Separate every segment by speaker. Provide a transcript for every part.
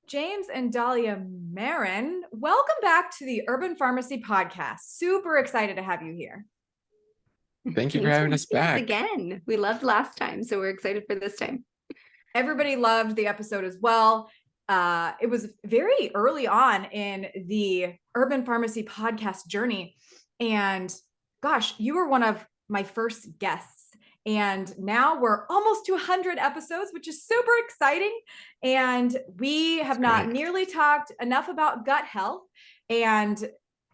Speaker 1: James and Dahlia Marin. Welcome back to the Urban Pharmacy Podcast. Super excited to have you here.
Speaker 2: Thank you for having us back
Speaker 3: again. We loved last time, so we're excited for this time.
Speaker 1: Everybody loved the episode as well. It was very early on in the Urban Pharmacy Podcast journey. And gosh, you were one of my first guests. And now we're almost to 100 episodes, which is super exciting. And we have not nearly talked enough about gut health. And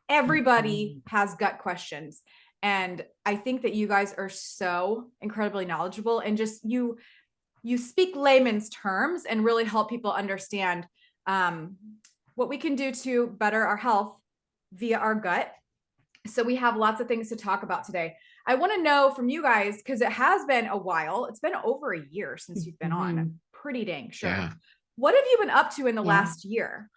Speaker 1: everybody has gut questions. And I think that you guys are so incredibly knowledgeable and just you speak layman's terms and really help people understand what we can do to better our health via our gut. So we have lots of things to talk about today. I want to know from you guys, because it has been a while. It's been over a year since you've been on. I'm pretty dang sure. Yeah. What have you been up to in the last year?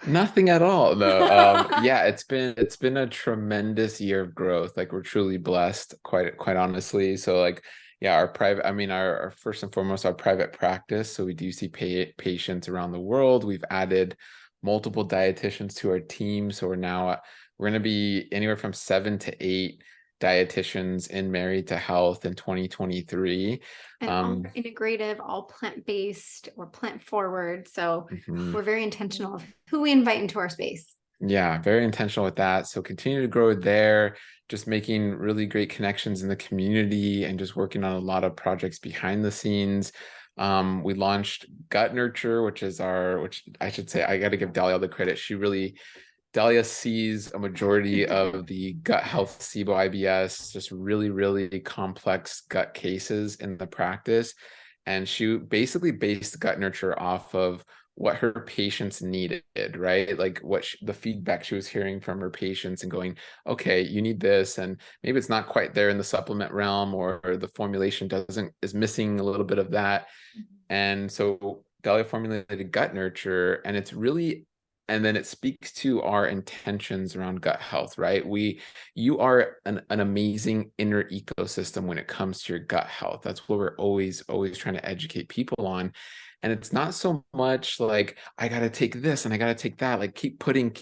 Speaker 2: Nothing at all. No. Yeah, it's been a tremendous year of growth. Like, we're truly blessed, quite honestly. So like, yeah, our first and foremost, our private practice. So we do see patients around the world. We've added multiple dietitians to our team. So we're going to be anywhere from 7 to 8 dietitians in Married to Health in 2023.
Speaker 3: And all integrative, all plant-based or plant-forward. So we're very intentional of who we invite into our space.
Speaker 2: Yeah, very intentional with that. So continue to grow there, just making really great connections in the community and just working on a lot of projects behind the scenes. We launched Gut Nurture, which I should say, I got to give Dahlia all the credit. Dahlia sees a majority of the gut health SIBO IBS, just really, really complex gut cases in the practice. And she basically based Gut Nurture off of what her patients needed, right? Like the feedback she was hearing from her patients and going, okay, you need this. And maybe it's not quite there in the supplement realm, or the formulation is missing a little bit of that. And so Dahlia formulated Gut Nurture, and and then it speaks to our intentions around gut health, right? You are an amazing inner ecosystem when it comes to your gut health. That's what we're always trying to educate people on. And it's not so much like, I got to take this and I got to take that, like keep putting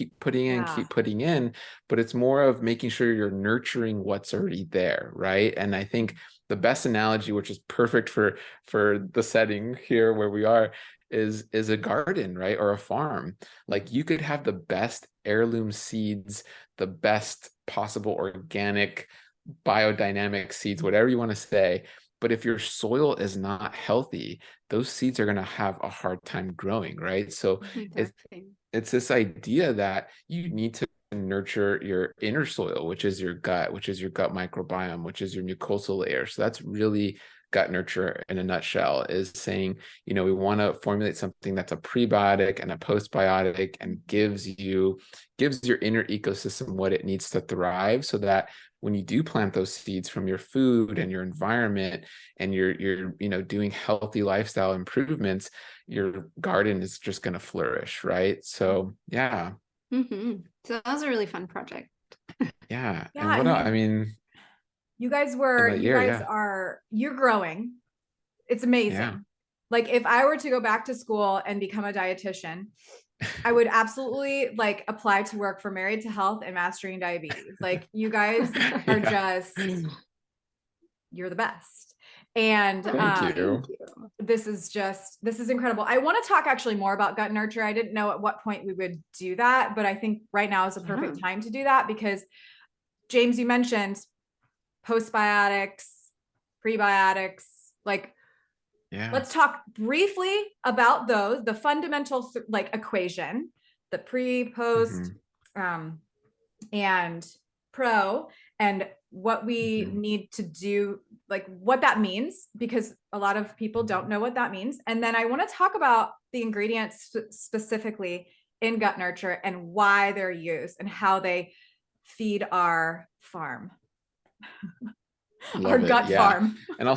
Speaker 2: in, but it's more of making sure you're nurturing what's already there, right? And I think the best analogy, which is perfect for the setting here where we are, is a garden, right? Or a farm. Like, you could have the best heirloom seeds, the best possible organic biodynamic seeds, whatever you want to say. But if your soil is not healthy, those seeds are going to have a hard time growing, right? So it's this idea that you need to nurture your inner soil, which is your gut microbiome, which is your mucosal layer. So that's really Gut Nurture in a nutshell, is saying, we want to formulate something that's a prebiotic and a postbiotic and gives your inner ecosystem what it needs to thrive, so that when you do plant those seeds from your food and your environment, and you're doing healthy lifestyle improvements, your garden is just going to flourish, right? So yeah.
Speaker 3: So that was a really fun project.
Speaker 2: Yeah. And what else? I mean,
Speaker 1: you're growing. It's amazing. Yeah. Like, if I were to go back to school and become a dietitian, I would absolutely apply to work for Married to Health and Mastering Diabetes. Like, you guys are you're the best. And
Speaker 2: thank you.
Speaker 1: This is incredible. I want to talk actually more about Gut Nurture. I didn't know at what point we would do that, but I think right now is a perfect time to do that, because James, you mentioned postbiotics, prebiotics, let's talk briefly about those, the fundamental equation, the pre, post, and pro, and what we need to do, what that means, because a lot of people don't know what that means. And then I want to talk about the ingredients specifically in Gut Nurture and why they're used and how they feed our farm. Our gut farm.
Speaker 2: And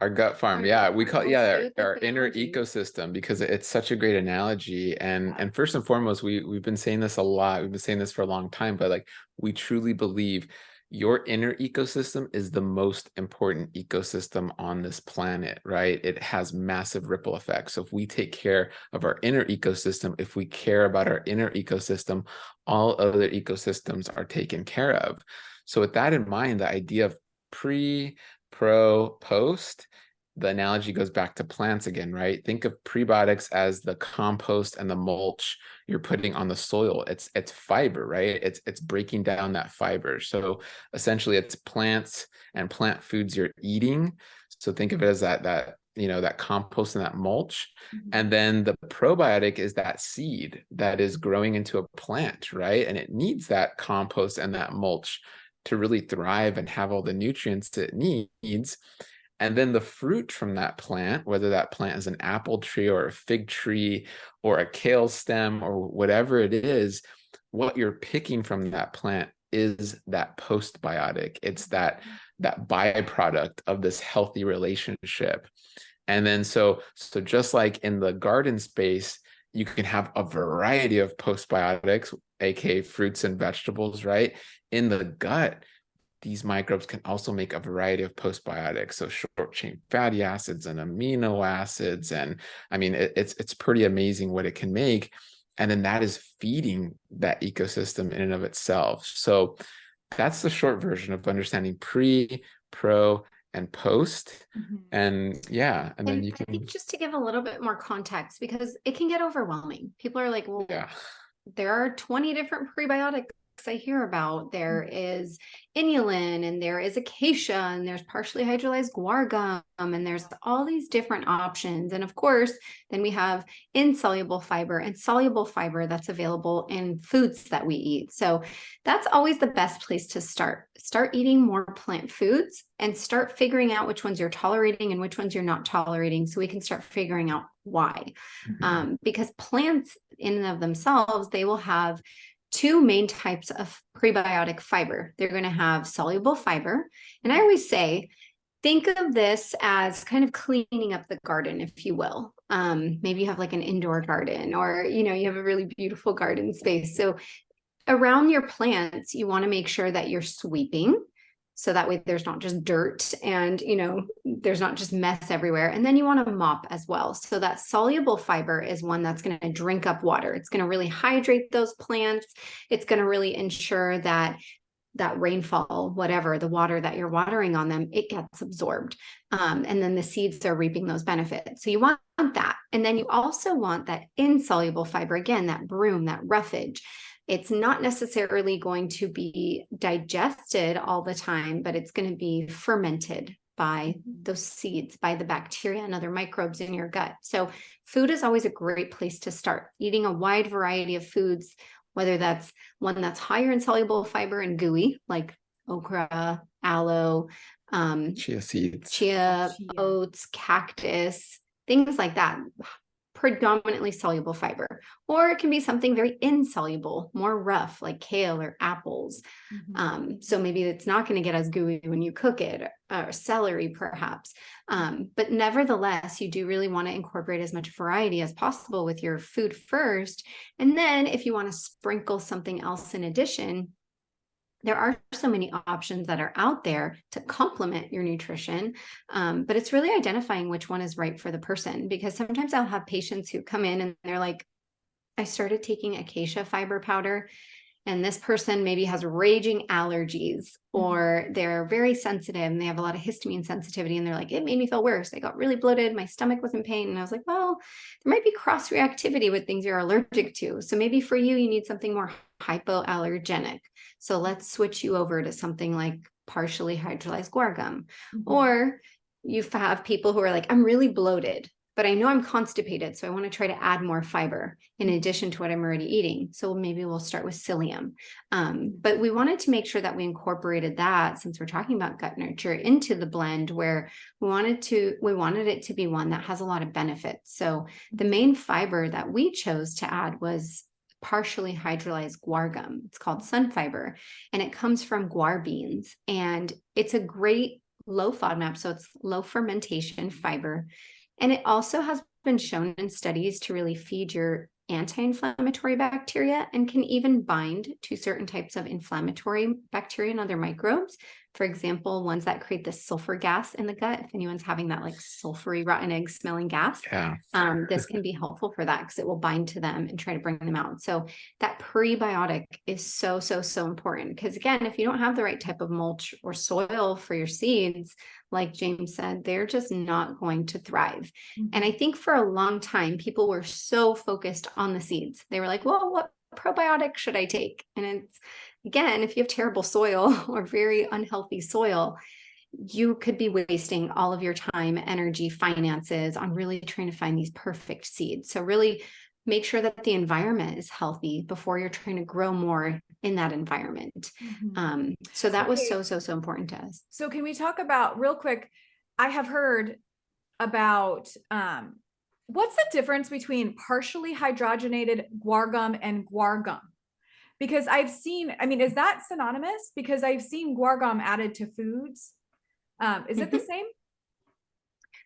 Speaker 2: our gut farm. We call our inner ecosystem, because it's such a great analogy. And first and foremost, we've been saying this a lot. We've been saying this for a long time, but we truly believe your inner ecosystem is the most important ecosystem on this planet, right? It has massive ripple effects. So if we take care of our inner ecosystem, if we care about our inner ecosystem, all other ecosystems are taken care of. So with that in mind, the idea of pre, pro, post, the analogy goes back to plants again, right? Think of prebiotics as the compost and the mulch you're putting on the soil. It's fiber, right? It's breaking down that fiber. So essentially it's plants and plant foods you're eating. So think of it as that that compost and that mulch. And then the probiotic is that seed that is growing into a plant, right? And it needs that compost and that mulch to really thrive and have all the nutrients it needs. And then the fruit from that plant, whether that plant is an apple tree or a fig tree or a kale stem or whatever it is, what you're picking from that plant is that postbiotic. It's that byproduct of this healthy relationship. And then so just like in the garden space, you can have a variety of postbiotics, aka fruits and vegetables, right? In the gut, these microbes can also make a variety of postbiotics, so short chain fatty acids and amino acids. And I mean, it's pretty amazing what it can make. And then that is feeding that ecosystem in and of itself. So that's the short version of understanding pre, pro, and post. And yeah, and then you can.
Speaker 3: I think just to give a little bit more context, because it can get overwhelming. People are like, well,
Speaker 2: Yeah.
Speaker 3: there are 20 different prebiotics I hear about. There is inulin, and there is acacia, and there's partially hydrolyzed guar gum, and there's all these different options. And of course, then we have insoluble fiber and soluble fiber that's available in foods that we eat. So that's always the best place to start. Start eating more plant foods and start figuring out which ones you're tolerating and which ones you're not tolerating, so we can start figuring out why. Because plants in and of themselves, they will have two main types of prebiotic fiber. They're going to have soluble fiber. And I always say, think of this as kind of cleaning up the garden, if you will. Maybe you have like an indoor garden, or, you have a really beautiful garden space. So around your plants, you want to make sure that you're sweeping, so that way there's not just dirt and, there's not just mess everywhere. And then you want to mop as well. So that soluble fiber is one that's going to drink up water. It's going to really hydrate those plants. It's going to really ensure that rainfall, whatever, the water that you're watering on them, it gets absorbed. And then the seeds are reaping those benefits. So you want that. And then you also want that insoluble fiber, again, that broom, that roughage. It's not necessarily going to be digested all the time, but it's going to be fermented by those seeds, by the bacteria and other microbes in your gut. So food is always a great place to start. Eating a wide variety of foods, whether that's one that's higher in soluble fiber and gooey, like okra, aloe,
Speaker 2: Chia seeds,
Speaker 3: chia, oats, cactus, things like that. Predominantly soluble fiber, or it can be something very insoluble, more rough, like kale or apples. So maybe it's not going to get as gooey when you cook it, or celery perhaps. But nevertheless, you do really want to incorporate as much variety as possible with your food first. And then if you want to sprinkle something else in addition, there are so many options that are out there to complement your nutrition, but it's really identifying which one is right for the person. Because sometimes I'll have patients who come in and they're like, I started taking acacia fiber powder, and this person maybe has raging allergies, or they're very sensitive and they have a lot of histamine sensitivity, and they're like, it made me feel worse. I got really bloated. My stomach was in pain. And I was like, well, there might be cross reactivity with things you're allergic to. So maybe for you, you need something more hypoallergenic. So let's switch you over to something like partially hydrolyzed guar gum. Or you have people who are like, I'm really bloated, but I know I'm constipated, so I want to try to add more fiber in addition to what I'm already eating. So maybe we'll start with psyllium. But we wanted to make sure that we incorporated that, since we're talking about gut nurture, into the blend, where we wanted it to be one that has a lot of benefits. So the main fiber that we chose to add was partially hydrolyzed guar gum. It's called sun fiber, and it comes from guar beans, and it's a great low FODMAP, so it's low fermentation fiber. And it also has been shown in studies to really feed your anti-inflammatory bacteria and can even bind to certain types of inflammatory bacteria and other microbes. For example, ones that create this sulfur gas in the gut. If anyone's having that like sulfury rotten egg smelling gas, this can be helpful for that because it will bind to them and try to bring them out. So that prebiotic is so, so, so important because again, if you don't have the right type of mulch or soil for your seeds, like James said, they're just not going to thrive. And I think for a long time, people were so focused on the seeds. They were like, well, what probiotic should I take? And it's, again, if you have terrible soil or very unhealthy soil, you could be wasting all of your time, energy, finances on really trying to find these perfect seeds. So really make sure that the environment is healthy before you're trying to grow more in that environment. So that was so, so, so important to us.
Speaker 1: So can we talk about real quick? I have heard about, what's the difference between partially hydrogenated guar gum and guar gum? Because I've seen, I mean, is that synonymous? Because I've seen guar gum added to foods. Is it the same?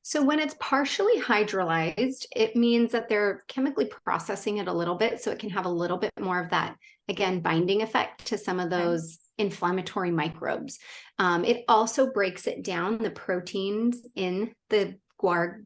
Speaker 3: So when it's partially hydrolyzed, it means that they're chemically processing it a little bit so it can have a little bit more of that, again, binding effect to some of those inflammatory microbes. It also breaks it down, the proteins in the guar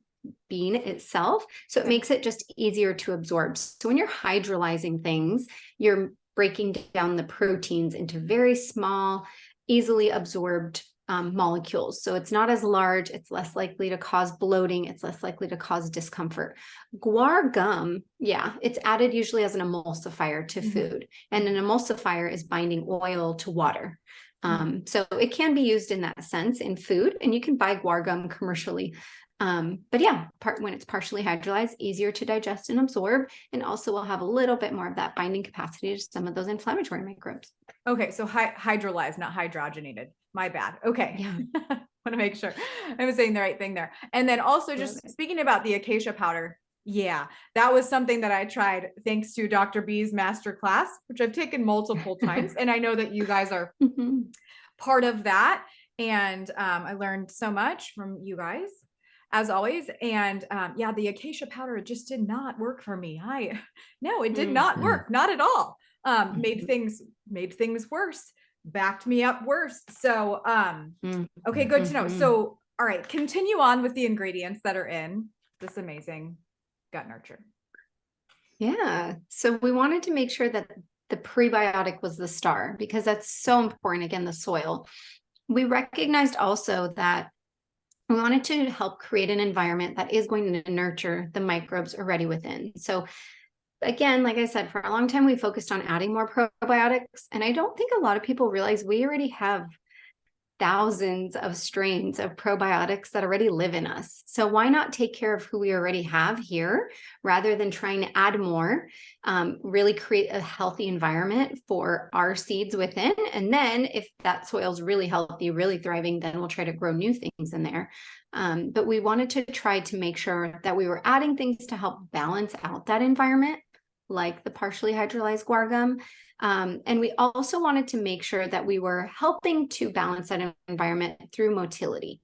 Speaker 3: bean itself. So it makes it just easier to absorb. So when you're hydrolyzing things, you're breaking down the proteins into very small, easily absorbed molecules. So it's not as large, it's less likely to cause bloating, it's less likely to cause discomfort. Guar gum, it's added usually as an emulsifier to food. And an emulsifier is binding oil to water. So it can be used in that sense in food, and you can buy guar gum commercially. But when it's partially hydrolyzed, easier to digest and absorb, and also will have a little bit more of that binding capacity to some of those inflammatory microbes.
Speaker 1: Okay, so hydrolyzed, not hydrogenated. My bad. Okay. Want to make sure I was saying the right thing there. And then also just speaking about the acacia powder. Yeah, that was something that I tried thanks to Dr. B's masterclass, which I've taken multiple times. And I know that you guys are part of that. And I learned so much from you guys, as always. And the acacia powder just did not work for me. No, it did not work. Not at all. Made things worse. Backed me up worse. So, okay, good to know. So, all right, continue on with the ingredients that are in this amazing gut nurture.
Speaker 3: Yeah. So we wanted to make sure that the prebiotic was the star because that's so important. Again, the soil. We recognized also that we wanted to help create an environment that is going to nurture the microbes already within. So again, like I said, for a long time, we focused on adding more probiotics. And I don't think a lot of people realize we already have thousands of strains of probiotics that already live in us. So why not take care of who we already have here rather than trying to add more, really create a healthy environment for our seeds within. And then if that soil's really healthy, really thriving, then we'll try to grow new things in there. But we wanted to try to make sure that we were adding things to help balance out that environment, like the partially hydrolyzed guar gum. And we also wanted to make sure that we were helping to balance that environment through motility.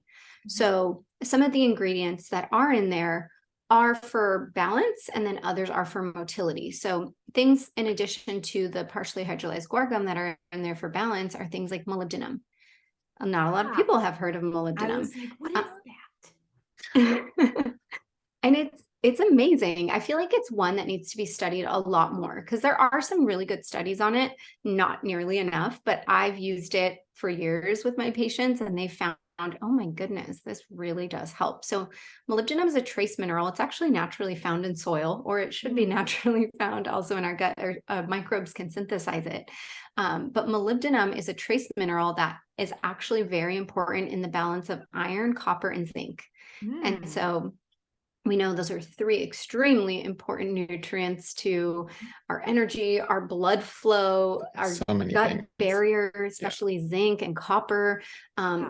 Speaker 3: So some of the ingredients that are in there are for balance, and then others are for motility. So things in addition to the partially hydrolyzed guar gum that are in there for balance are things like molybdenum. Not a lot of people have heard of molybdenum.
Speaker 1: I was like, what is
Speaker 3: that? And it's amazing. I feel like it's one that needs to be studied a lot more because there are some really good studies on it, not nearly enough, but I've used it for years with my patients and they found, oh my goodness, this really does help. So molybdenum is a trace mineral. It's actually naturally found in soil, or it should be naturally found also in our gut, or microbes can synthesize it. But molybdenum is a trace mineral that is actually very important in the balance of iron, copper, and zinc. And so we know those are three extremely important nutrients to our energy, our blood flow, our gut barrier, especially zinc and copper.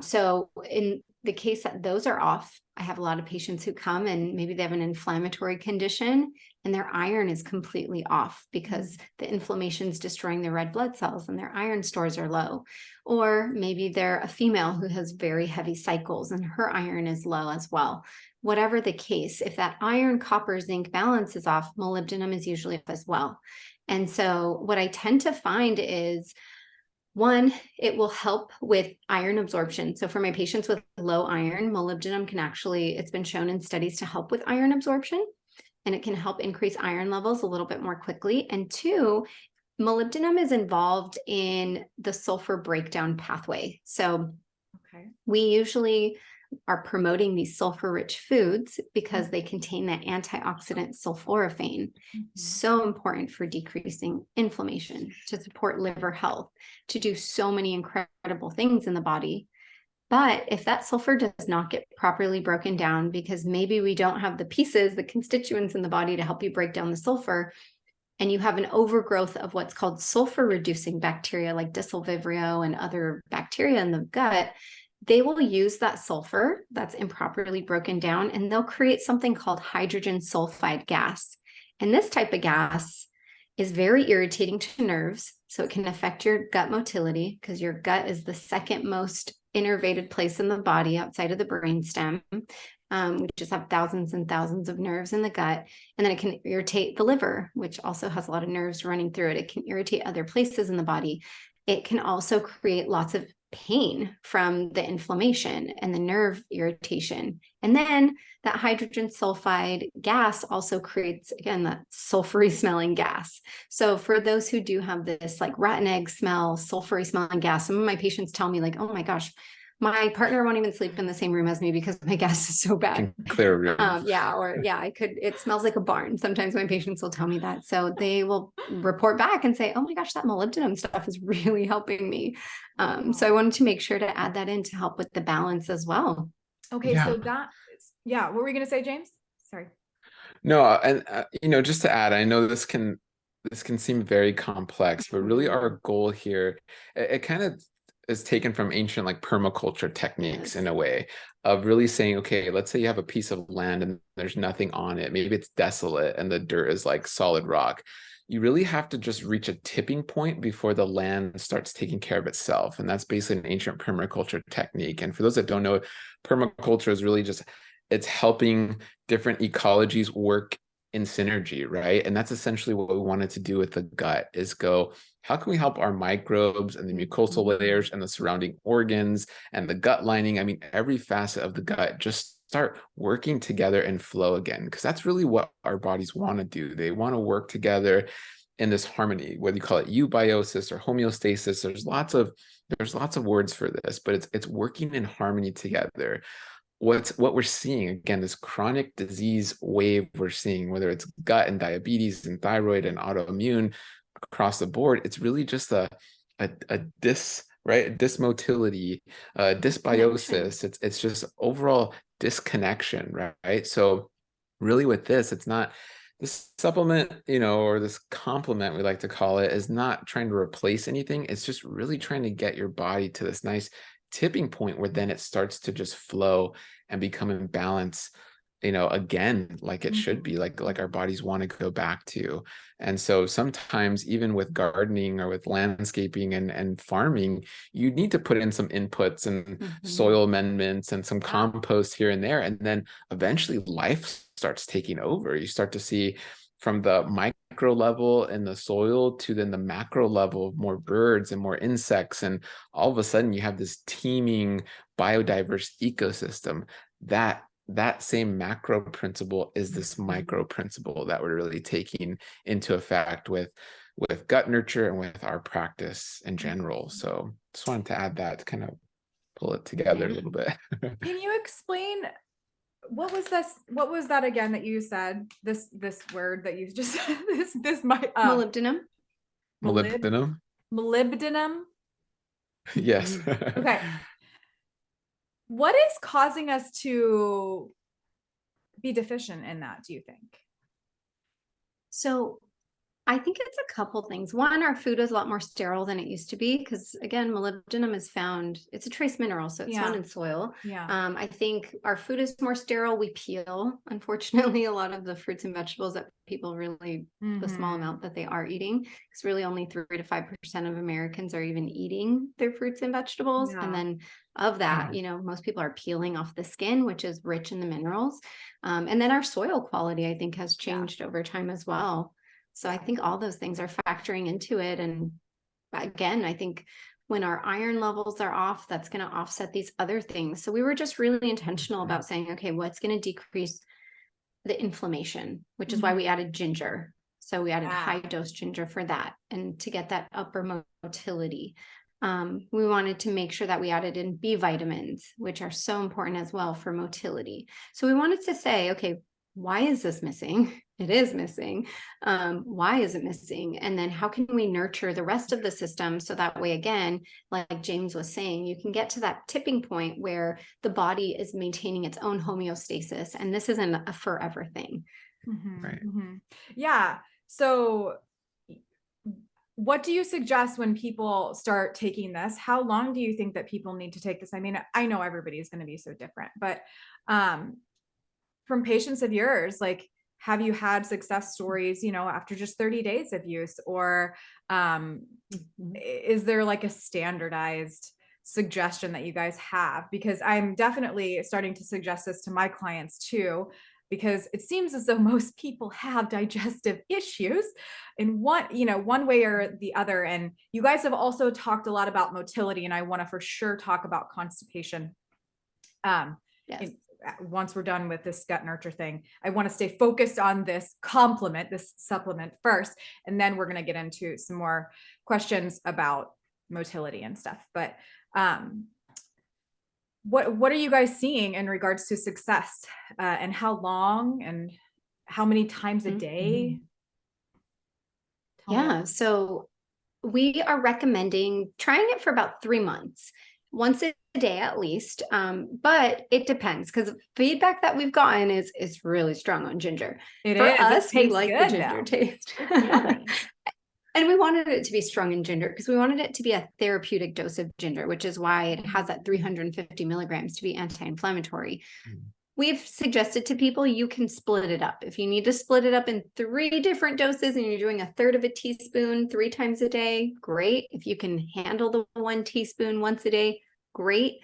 Speaker 3: So in the case that those are off, I have a lot of patients who come and maybe they have an inflammatory condition and their iron is completely off because the inflammation is destroying their red blood cells and their iron stores are low. Or maybe they're a female who has very heavy cycles and her iron is low as well. Whatever the case, if that iron, copper, zinc balance is off, molybdenum is usually off as well. And so what I tend to find is, one, it will help with iron absorption. So for my patients with low iron, molybdenum can actually, it's been shown in studies to help with iron absorption, and it can help increase iron levels a little bit more quickly. And two, molybdenum is involved in the sulfur breakdown pathway. So we usually are promoting these sulfur-rich foods because they contain that antioxidant sulforaphane. So important for decreasing inflammation, to support liver health, to do so many incredible things in the body. But if that sulfur does not get properly broken down, because maybe we don't have the pieces, the constituents in the body to help you break down the sulfur, and you have an overgrowth of what's called sulfur-reducing bacteria like Vibrio and other bacteria in the gut, they will use that sulfur that's improperly broken down and they'll create something called hydrogen sulfide gas. And this type of gas is very irritating to nerves. So it can affect your gut motility because your gut is the second most innervated place in the body outside of the brainstem. We just have thousands and thousands of nerves in the gut. And then it can irritate the liver, which also has a lot of nerves running through it. It can irritate other places in the body. It can also create lots of pain from the inflammation and the nerve irritation. And then that hydrogen sulfide gas also creates, again, that sulfury smelling gas. So for those who do have this like rotten egg smell, sulfury smelling gas, some of my patients tell me like, oh my gosh, my partner won't even sleep in the same room as me because my gas is so bad.
Speaker 2: Clear room.
Speaker 3: It smells like a barn. Sometimes my patients will tell me that. So they will report back and say, oh my gosh, that molybdenum stuff is really helping me. So I wanted to make sure to add that in to help with the balance as well.
Speaker 1: Okay.
Speaker 2: Yeah.
Speaker 1: So what were you going to say, James? Sorry.
Speaker 2: No, and just to add, I know this can seem very complex, but really our goal here, it kind of is taken from ancient like permaculture techniques in a way of really saying, okay, let's say you have a piece of land and there's nothing on it. Maybe it's desolate and the dirt is like solid rock. You really have to just reach a tipping point before the land starts taking care of itself. And that's basically an ancient permaculture technique. And for those that don't know, permaculture is really just, it's helping different ecologies work in synergy, right? And that's essentially what we wanted to do with the gut, is go, how can we help our microbes and the mucosal layers and the surrounding organs and the gut lining? I mean, every facet of the gut just start working together and flow again, because that's really what our bodies want to do. They want to work together in this harmony, whether you call it eubiosis or homeostasis. There's lots of words for this, but it's working in harmony together. What we're seeing, again, this chronic disease wave we're seeing, whether it's gut and diabetes and thyroid and autoimmune across the board, it's really just a dysmotility, dysbiosis. It's just overall disconnection, right? So really with this, it's not this supplement, or this complement, we like to call it, is not trying to replace anything. It's just really trying to get your body to this nice tipping point where then it starts to just flow and become in balance, again, like it should be, like our bodies want to go back to. And so sometimes even with gardening or with landscaping and farming, you need to put in some inputs and soil amendments and some compost here and there. And then eventually life starts taking over. You start to see from the micro level in the soil to then the macro level of more birds and more insects. And all of a sudden you have this teeming biodiverse ecosystem. That same macro principle is this micro principle that we're really taking into effect with gut nurture and with our practice in general. So just wanted to add that to kind of pull it together a little bit.
Speaker 1: Can you explain what was that again that you said, this word that you just said,
Speaker 3: Molybdenum.
Speaker 1: Molybdenum.
Speaker 2: Yes.
Speaker 1: Okay. What is causing us to be deficient in that, do you think?
Speaker 3: So I think it's a couple things. One, our food is a lot more sterile than it used to be because, again, molybdenum is found, it's a trace mineral, so it's found in soil.
Speaker 1: Yeah.
Speaker 3: I think our food is more sterile. We peel, unfortunately, a lot of the fruits and vegetables that people really, the small amount that they are eating, because really only 3 to 5% of Americans are even eating their fruits and vegetables.
Speaker 1: Yeah.
Speaker 3: And then of that, you know, most people are peeling off the skin, which is rich in the minerals. And then our soil quality, I think, has changed over time as well. So I think all those things are factoring into it. And again, I think when our iron levels are off, that's going to offset these other things. So we were just really intentional about saying, okay, what's going to decrease the inflammation, which is why we added ginger. So we added high dose ginger for that and to get that upper motility. We wanted to make sure that we added in B vitamins, which are so important as well for motility. So we wanted to say, okay, why is this missing? It is missing. Why is it missing? And then how can we nurture the rest of the system so that way, again, like James was saying, you can get to that tipping point where the body is maintaining its own homeostasis. And this isn't a forever thing.
Speaker 2: Right.
Speaker 1: Yeah. So what do you suggest when people start taking this? How long do you think that people need to take this? I mean, I know everybody's going to be so different, but from patients of yours, like, have you had success stories, you know, after just 30 days of use, or is there like a standardized suggestion that you guys have? Because I'm definitely starting to suggest this to my clients too, because it seems as though most people have digestive issues in one way or the other. And you guys have also talked a lot about motility, and I want to for sure talk about constipation.
Speaker 3: Yes.
Speaker 1: Once we're done with this gut nurture thing, I want to stay focused on this supplement first, and then we're going to get into some more questions about motility and stuff. But what are you guys seeing in regards to success, and how long and how many times a day?
Speaker 3: Yeah, so we are recommending trying it for about 3 months, once a day at least. But it depends, because feedback that we've gotten is really strong on ginger.
Speaker 1: It
Speaker 3: For
Speaker 1: is.
Speaker 3: us,
Speaker 1: It
Speaker 3: we
Speaker 1: tastes
Speaker 3: like
Speaker 1: good,
Speaker 3: the ginger
Speaker 1: though.
Speaker 3: taste. And we wanted it to be strong in ginger because we wanted it to be a therapeutic dose of ginger, which is why it has that 350 milligrams to be anti-inflammatory. We've suggested to people you can split it up. If you need to split it up in 3 different doses and you're doing 1/3 of a teaspoon 3 times a day, great. If you can handle the 1 teaspoon once a day, great.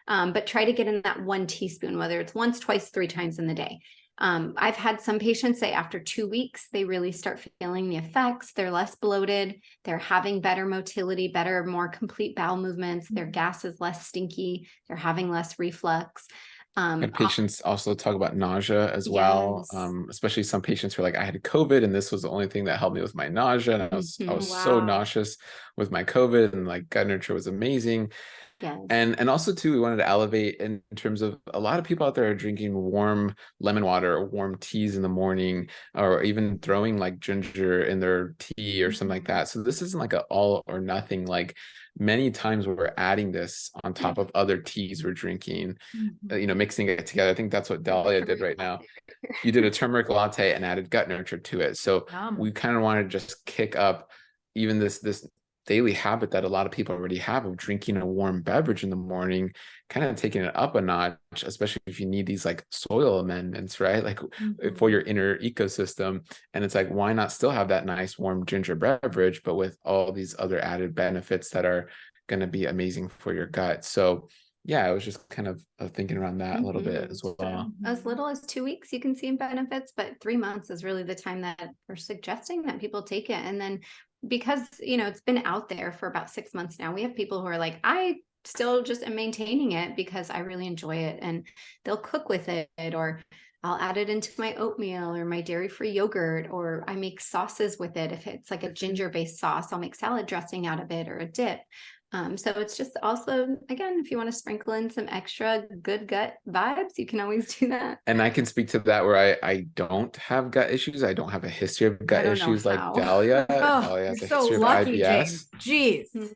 Speaker 3: But try to get in that 1 teaspoon, whether it's once, twice, 3 times in the day. I've had some patients say after 2 weeks, they really start feeling the effects. They're less bloated. They're having better motility, better, more complete bowel movements. Their gas is less stinky. They're having less reflux.
Speaker 2: And patients also talk about nausea as well, especially some patients who are like, I had COVID and this was the only thing that helped me with my nausea. And I was so nauseous with my COVID, and like gut nurture was amazing.
Speaker 3: Yes.
Speaker 2: And also too, we wanted to elevate in terms of a lot of people out there are drinking warm lemon water or warm teas in the morning, or even throwing like ginger in their tea or something like that. So this isn't like an all or nothing. Like many times we're adding this on top of other teas we're drinking, you know, mixing it together. I think that's what Dahlia did right now. You did a turmeric latte and added gut nurture to it. So we kind of want to just kick up even this daily habit that a lot of people already have of drinking a warm beverage in the morning, kind of taking it up a notch, especially if you need these like soil amendments, right? Like for your inner ecosystem. And it's like, why not still have that nice warm ginger beverage, but with all these other added benefits that are going to be amazing for your gut. So yeah, I was just kind of thinking around that a little bit as well.
Speaker 3: As little as 2 weeks, you can see benefits, but 3 months is really the time that we're suggesting that people take it. And then because, you know, it's been out there for about 6 months now, we have people who are like, I still just am maintaining it because I really enjoy it, and they'll cook with it, or I'll add it into my oatmeal or my dairy-free yogurt, or I make sauces with it. If it's like a ginger-based sauce, I'll make salad dressing out of it or a dip. So it's just also, again, if you want to sprinkle in some extra good gut vibes, you can always do that.
Speaker 2: And I can speak to that where I don't have gut issues. I don't have a history of gut issues like Dahlia. Dahlia has a history of IBS.
Speaker 1: James. Jeez.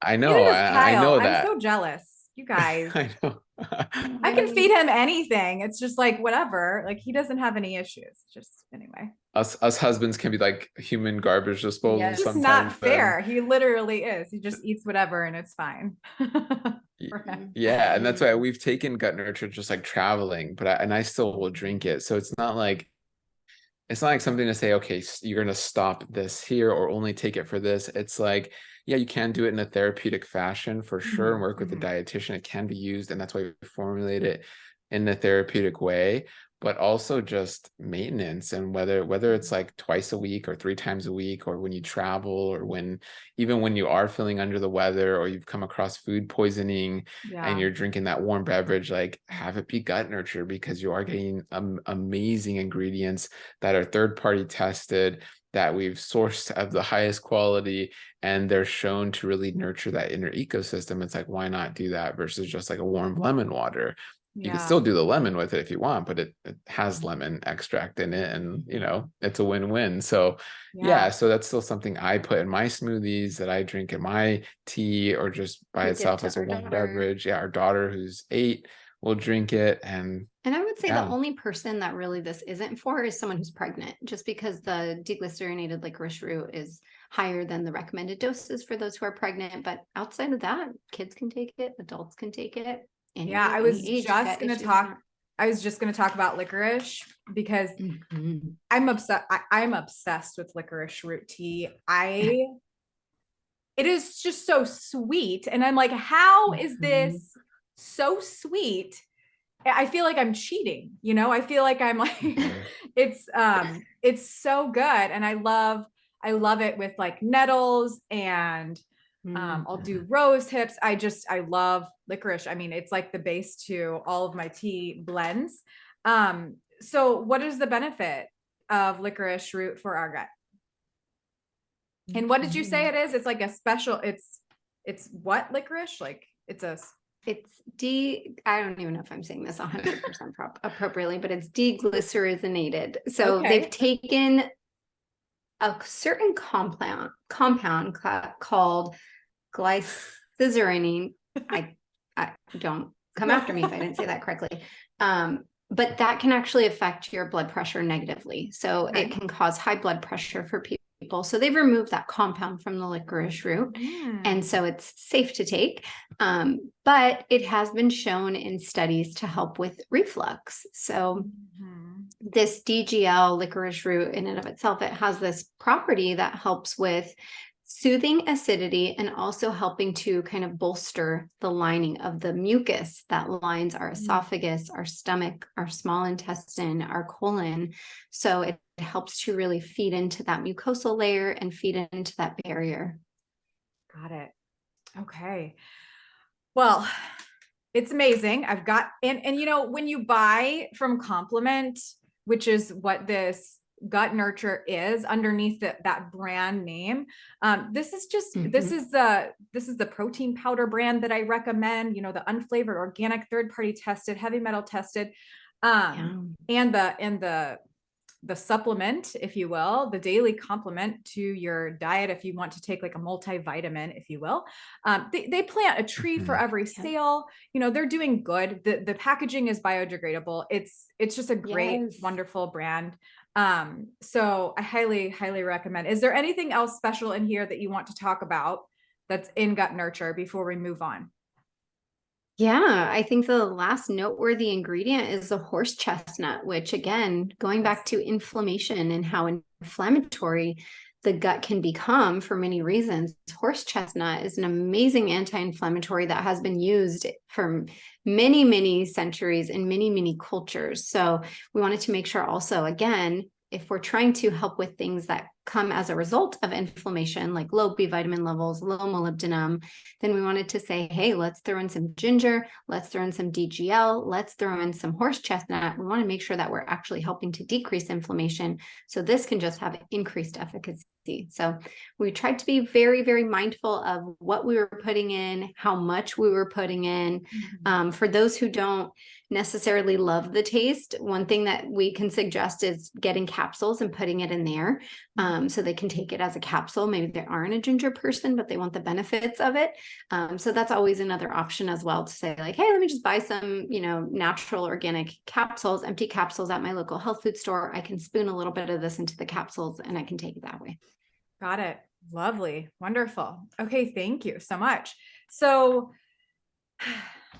Speaker 2: I know. I know that.
Speaker 1: I'm so jealous. You guys.
Speaker 2: I know.
Speaker 1: I can feed him anything. It's just like whatever. Like he doesn't have any issues. Just anyway.
Speaker 2: Us husbands can be like human garbage disposal
Speaker 3: Yes.
Speaker 1: It's just
Speaker 2: sometimes.
Speaker 1: not fair. He literally is. He just eats whatever and it's fine. For him.
Speaker 2: Yeah, and that's why we've taken gut nurture just like traveling, but I still will drink it. So it's not like something to say, okay, you're gonna stop this here or only take it for this. It's like, yeah, you can do it in a therapeutic fashion for sure and work with the dietitian. It can be used, and that's why we formulate it in a therapeutic way, but also just maintenance. And whether it's like twice a week or 3 times a week, or when you travel, or even when you are feeling under the weather, or you've come across food poisoning and you're drinking that warm beverage, like have it be gut nurture, because you are getting amazing ingredients that are third-party tested, that we've sourced of the highest quality, and they're shown to really nurture that inner ecosystem. It's like, why not do that versus just like a warm lemon water? You can still do the lemon with it if you want, but it has lemon extract in it, and it's a win-win. So yeah, so that's still something I put in my smoothies, that I drink in my tea, or just by itself as a warm beverage. Yeah, our daughter, who's 8, will drink it. And
Speaker 3: I would say the only person that really this isn't for is someone who's pregnant, just because the deglycerinated licorice root is higher than the recommended doses for those who are pregnant. But outside of that, kids can take it, adults can take it.
Speaker 1: I was just going to talk about licorice, because I'm obsessed. I'm obsessed with licorice root tea. It is just so sweet. And I'm like, how is this so sweet? I feel like I'm cheating, I feel like I'm like, it's so good. And I love it with like nettles, and I'll do rose hips. I love licorice. I mean, it's like the base to all of my tea blends. So what is the benefit of licorice root for our gut? And what did you say it is? It's like a special, it's what licorice? Like
Speaker 3: I don't even know if I'm saying this 100% appropriately, but it's deglycerinated. So they've taken a certain compound called glycyrrhizine. I don't come after me if I didn't say that correctly. But that can actually affect your blood pressure negatively. So it can cause high blood pressure for people. So they've removed that compound from the licorice root. And so it's safe to take. But it has been shown in studies to help with reflux. So this DGL licorice root in and of itself, it has this property that helps with soothing acidity and also helping to kind of bolster the lining of the mucus that lines our esophagus, our stomach, our small intestine, our colon. So it helps to really feed into that mucosal layer and feed into that barrier.
Speaker 1: Got it. Okay. Well, it's amazing. I've got, and when you buy from Complement, which is what this gut nurture is underneath that brand name, this is just this is the protein powder brand that I recommend, the unflavored, organic, third-party tested, heavy metal tested, and the supplement, if you will, the daily complement to your diet, if you want to take like a multivitamin, if you will. They plant a tree for every sale. They're doing good. The packaging is biodegradable. It's just a great, wonderful brand. So I highly, highly recommend. Is there anything else special in here that you want to talk about that's in gut nurture before we move on?
Speaker 3: Yeah, I think the last noteworthy ingredient is the horse chestnut, which again, going back to inflammation and how inflammatory the gut can become for many reasons. Horse chestnut is an amazing anti-inflammatory that has been used for many, many centuries in many, many cultures. So we wanted to make sure also, again, if we're trying to help with things that come as a result of inflammation, like low B vitamin levels, low molybdenum, then we wanted to say, hey, let's throw in some ginger, let's throw in some DGL, let's throw in some horse chestnut. We want to make sure that we're actually helping to decrease inflammation. So this can just have increased efficacy. So we tried to be very, very mindful of what we were putting in, how much we were putting in. For those who don't necessarily love the taste, one thing that we can suggest is getting capsules and putting it in there. So they can take it as a capsule. Maybe they aren't a ginger person, but they want the benefits of it. So that's always another option as well, to say like, hey, let me just buy some, natural organic capsules, empty capsules at my local health food store. I can spoon a little bit of this into the capsules and I can take it that way.
Speaker 1: Got it. Lovely. Wonderful. Okay. Thank you so much. So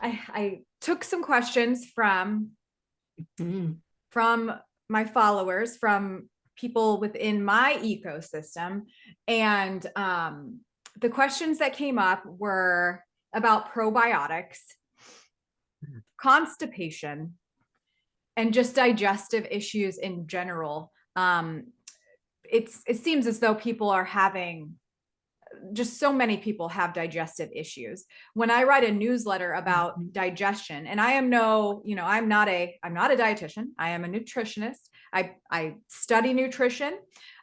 Speaker 1: I took some questions from my followers, from people within my ecosystem. And the questions that came up were about probiotics, constipation, and just digestive issues in general. It seems as though people are having, just so many people have digestive issues. When I write a newsletter about digestion, and I am I'm not a dietitian. I am a nutritionist. I study nutrition,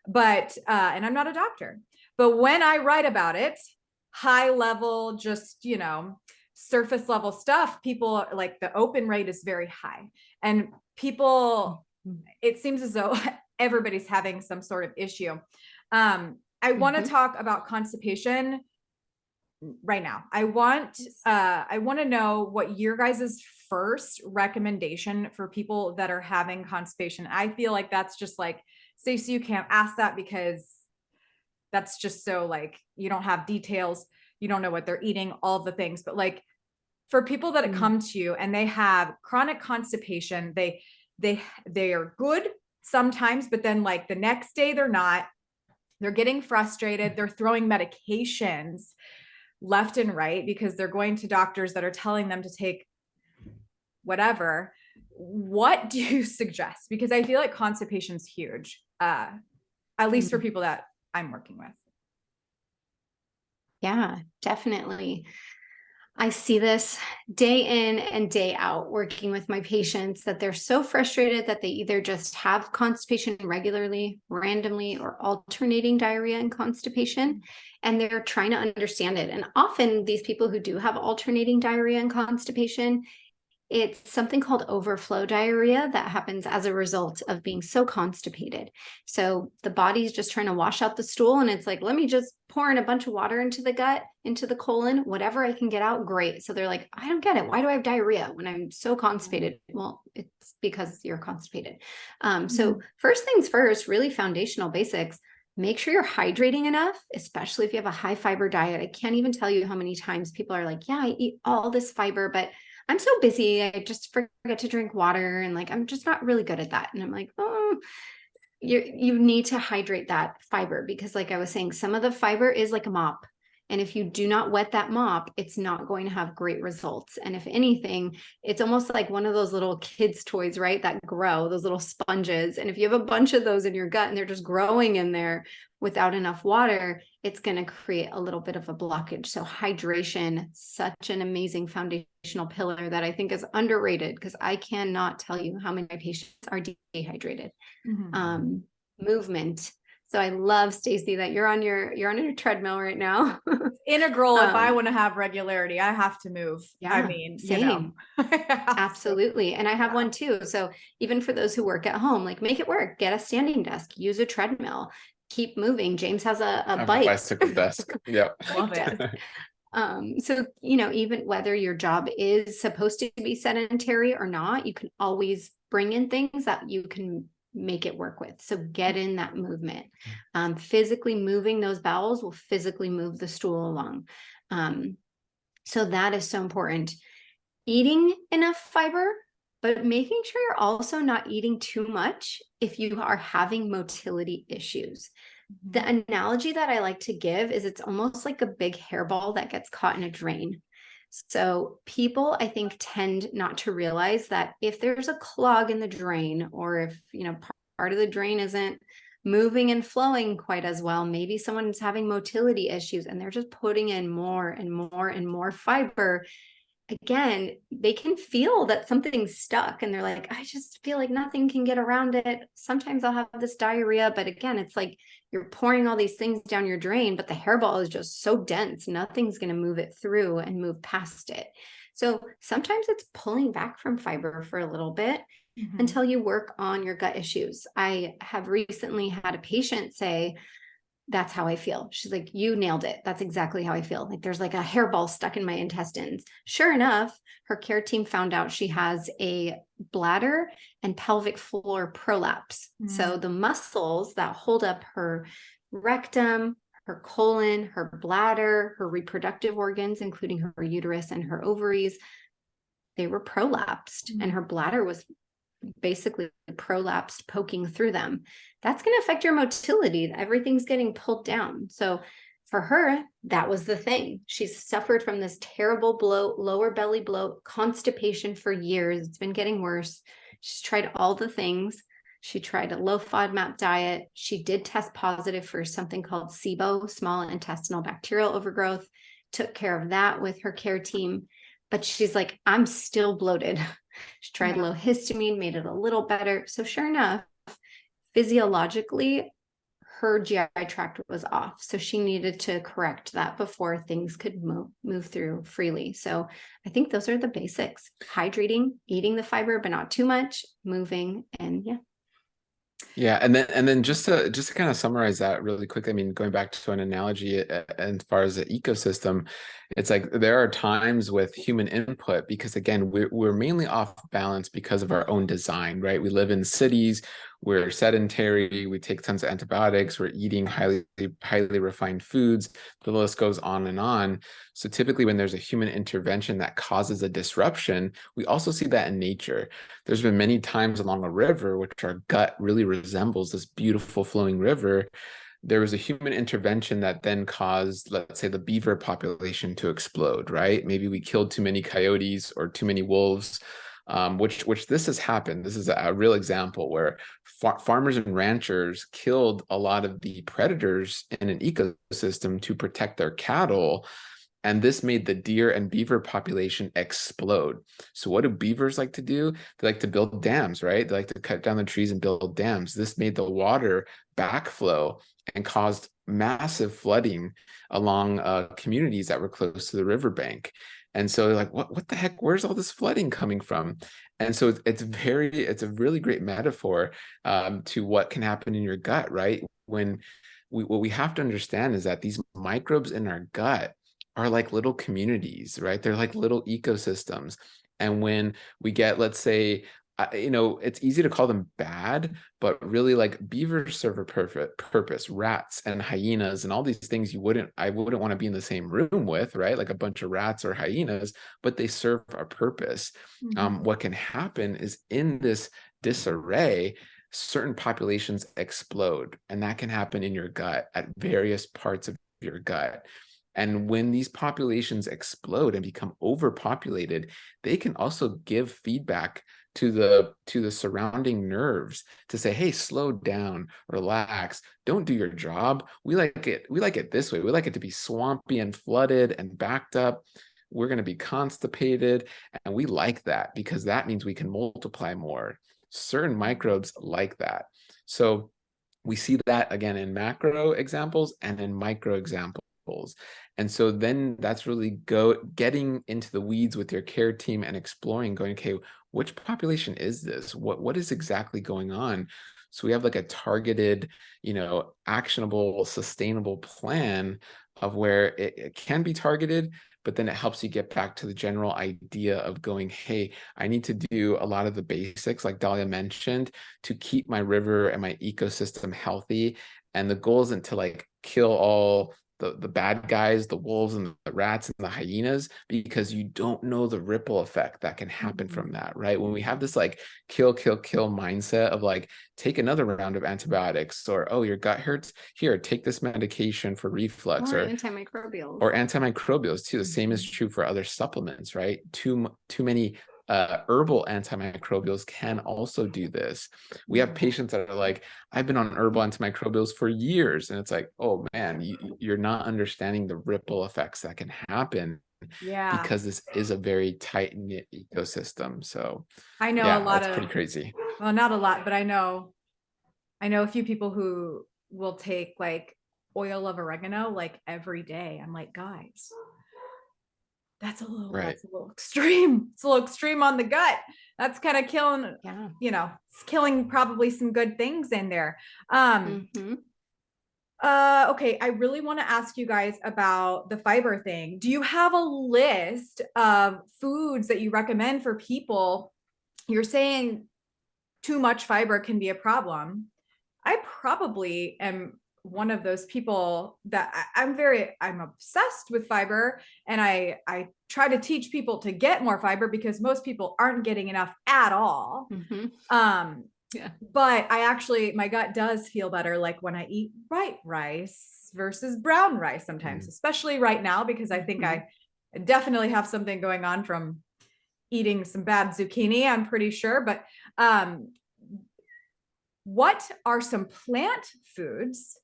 Speaker 1: but, and I'm not a doctor, but when I write about it, high level, just, surface level stuff, people like, the open rate is very high, and people, it seems as though everybody's having some sort of issue. I want to talk about constipation right now. I want to know what your guys' first recommendation for people that are having constipation. I feel like that's just like, Stacey, you can't ask that because that's just so like, you don't have details. You don't know what they're eating, all the things. But like, for people that come to you and they have chronic constipation, they are good sometimes, but then like the next day they're not. They're getting frustrated. They're throwing medications left and right because they're going to doctors that are telling them to take whatever. What do you suggest? Because I feel like constipation is huge, at least for people that I'm working with.
Speaker 3: Yeah, definitely. I see this day in and day out working with my patients, that they're so frustrated that they either just have constipation regularly, randomly, or alternating diarrhea and constipation, and they're trying to understand it. And often these people who do have alternating diarrhea and constipation, it's something called overflow diarrhea that happens as a result of being so constipated. So the body's just trying to wash out the stool, and it's like, let me just pour in a bunch of water into the gut, into the colon, whatever I can get out, great. So they're like, I don't get it. Why do I have diarrhea when I'm so constipated? Well, it's because you're constipated. So first things first, really foundational basics. Make sure you're hydrating enough, especially if you have a high fiber diet. I can't even tell you how many times people are like, yeah, I eat all this fiber, but I'm so busy, I just forget to drink water, and like, I'm just not really good at that. And I'm like, oh, you need to hydrate that fiber, because like I was saying, some of the fiber is like a mop. And if you do not wet that mop, it's not going to have great results. And if anything, it's almost like one of those little kids' toys, right? That grow, those little sponges. And if you have a bunch of those in your gut and they're just growing in there without enough water, it's going to create a little bit of a blockage. So hydration, such an amazing foundational pillar that I think is underrated, because I cannot tell you how many of my patients are dehydrated. Movement. So I love, Stacey, that you're on your treadmill right now.
Speaker 1: It's integral. If I want to have regularity, I have to move.
Speaker 3: Yeah,
Speaker 1: I mean,
Speaker 3: same. Absolutely. And I have one too. So even for those who work at home, like, make it work, get a standing desk, use a treadmill, keep moving. James has a bike.
Speaker 2: A bicycle desk. Yep.
Speaker 1: Love it.
Speaker 3: So, even whether your job is supposed to be sedentary or not, you can always bring in things that you can make it work with. So get in that movement. Physically moving those bowels will physically move the stool along. So that is so important. Eating enough fiber, but making sure you're also not eating too much if you are having motility issues. The analogy that I like to give is, it's almost like a big hairball that gets caught in a drain. So people, I think, tend not to realize that if there's a clog in the drain, or if, part of the drain isn't moving and flowing quite as well, maybe someone's having motility issues and they're just putting in more and more and more fiber. Again, they can feel that something's stuck and they're like, I just feel like nothing can get around it. Sometimes I'll have this diarrhea, but again, it's like you're pouring all these things down your drain, but the hairball is just so dense, nothing's going to move it through and move past it. So sometimes it's pulling back from fiber for a little bit
Speaker 1: Mhm.
Speaker 3: until you work on your gut issues. I have recently had a patient say, that's how I feel. She's like, you nailed it. That's exactly how I feel. Like there's like a hairball stuck in my intestines. Sure enough, her care team found out she has a bladder and pelvic floor prolapse. So the muscles that hold up her rectum, her colon, her bladder, her reproductive organs, including her uterus and her ovaries, they were prolapsed, and her bladder was basically prolapsed, poking through them. That's going to affect your motility. Everything's getting pulled down. So for her, that was the thing. She's suffered from this terrible bloat, lower belly bloat, constipation for years. It's been getting worse. She's tried all the things. She tried a low FODMAP diet. She did test positive for something called SIBO, small intestinal bacterial overgrowth, took care of that with her care team. But she's like, I'm still bloated. She tried low histamine, made it a little better. So sure enough, physiologically, her GI tract was off. So she needed to correct that before things could move through freely. So I think those are the basics: hydrating, eating the fiber, but not too much, moving, and yeah.
Speaker 2: Yeah, and then just to kind of summarize that really quickly, I mean, going back to an analogy as far as the ecosystem, it's like there are times with human input because again, we're mainly off balance because of our own design, right? We live in cities, we're sedentary, we take tons of antibiotics, we're eating highly refined foods, the list goes on and on. So typically when there's a human intervention that causes a disruption, we also see that in nature. There's been many times along a river, which our gut really resembles this beautiful flowing river. There was a human intervention that then caused, let's say, the beaver population to explode, right? Maybe we killed too many coyotes or too many wolves, which this has happened. This is a real example where farmers and ranchers killed a lot of the predators in an ecosystem to protect their cattle. And this made the deer and beaver population explode. So what do beavers like to do? They like to build dams, right? They like to cut down the trees and build dams. This made the water backflow and caused massive flooding along communities that were close to the riverbank. And so like, what the heck? Where's all this flooding coming from? And so it's a really great metaphor to what can happen in your gut, right? When what we have to understand is that these microbes in our gut are like little communities, right? They're like little ecosystems. And when we get, let's say, it's easy to call them bad, but really like beavers serve a perfect purpose, rats and hyenas and all these things I wouldn't want to be in the same room with, right? Like a bunch of rats or hyenas, but they serve a purpose. What can happen is in this disarray, certain populations explode, and that can happen in your gut at various parts of your gut. And when these populations explode and become overpopulated, they can also give feedback to the surrounding nerves to say, hey, slow down, relax, don't do your job. We like it this way. We like it to be swampy and flooded and backed up. We're going to be constipated. And we like that because that means we can multiply more. Certain microbes like that. So we see that again in macro examples and in micro examples. And so then that's really getting into the weeds with your care team and exploring, going, okay, which population is this? What is exactly going on? So we have like a targeted, actionable, sustainable plan of where it can be targeted, but then it helps you get back to the general idea of going, hey, I need to do a lot of the basics, like Dahlia mentioned, to keep my river and my ecosystem healthy. And the goal isn't to like kill all the bad guys, the wolves and the rats and the hyenas, because you don't know the ripple effect that can happen from that, right? When we have this like kill mindset of like, take another round of antibiotics, or, oh, your gut hurts, here, take this medication for reflux,
Speaker 3: or antimicrobials.
Speaker 2: Or antimicrobials too. The same is true for other supplements, right? Too many herbal antimicrobials can also do this. We have patients that are like, I've been on herbal antimicrobials for years. And it's like, oh man, you're not understanding the ripple effects that can happen because this is a very tight-knit ecosystem. So
Speaker 1: I know
Speaker 2: yeah,
Speaker 1: a lot
Speaker 2: it's
Speaker 1: of,
Speaker 2: pretty crazy.
Speaker 1: well, not a lot, but I know a few people who will take like oil of oregano like every day. I'm like, guys, that's a little
Speaker 2: Right.
Speaker 1: extreme. It's a little extreme on the gut. That's kind of killing,
Speaker 3: Yeah.
Speaker 1: it's killing probably some good things in there.
Speaker 3: Mhm.
Speaker 1: Okay, I really want to ask you guys about the fiber thing. Do you have a list of foods that you recommend for people? You're saying too much fiber can be a problem. I probably am one of those people that I'm obsessed with fiber, and I try to teach people to get more fiber because most people aren't getting enough at all.
Speaker 3: Mhm. Yeah.
Speaker 1: But my gut does feel better like when I eat white rice versus brown rice sometimes, especially right now, because I think I definitely have something going on from eating some bad zucchini, I'm pretty sure. But what are some plant foods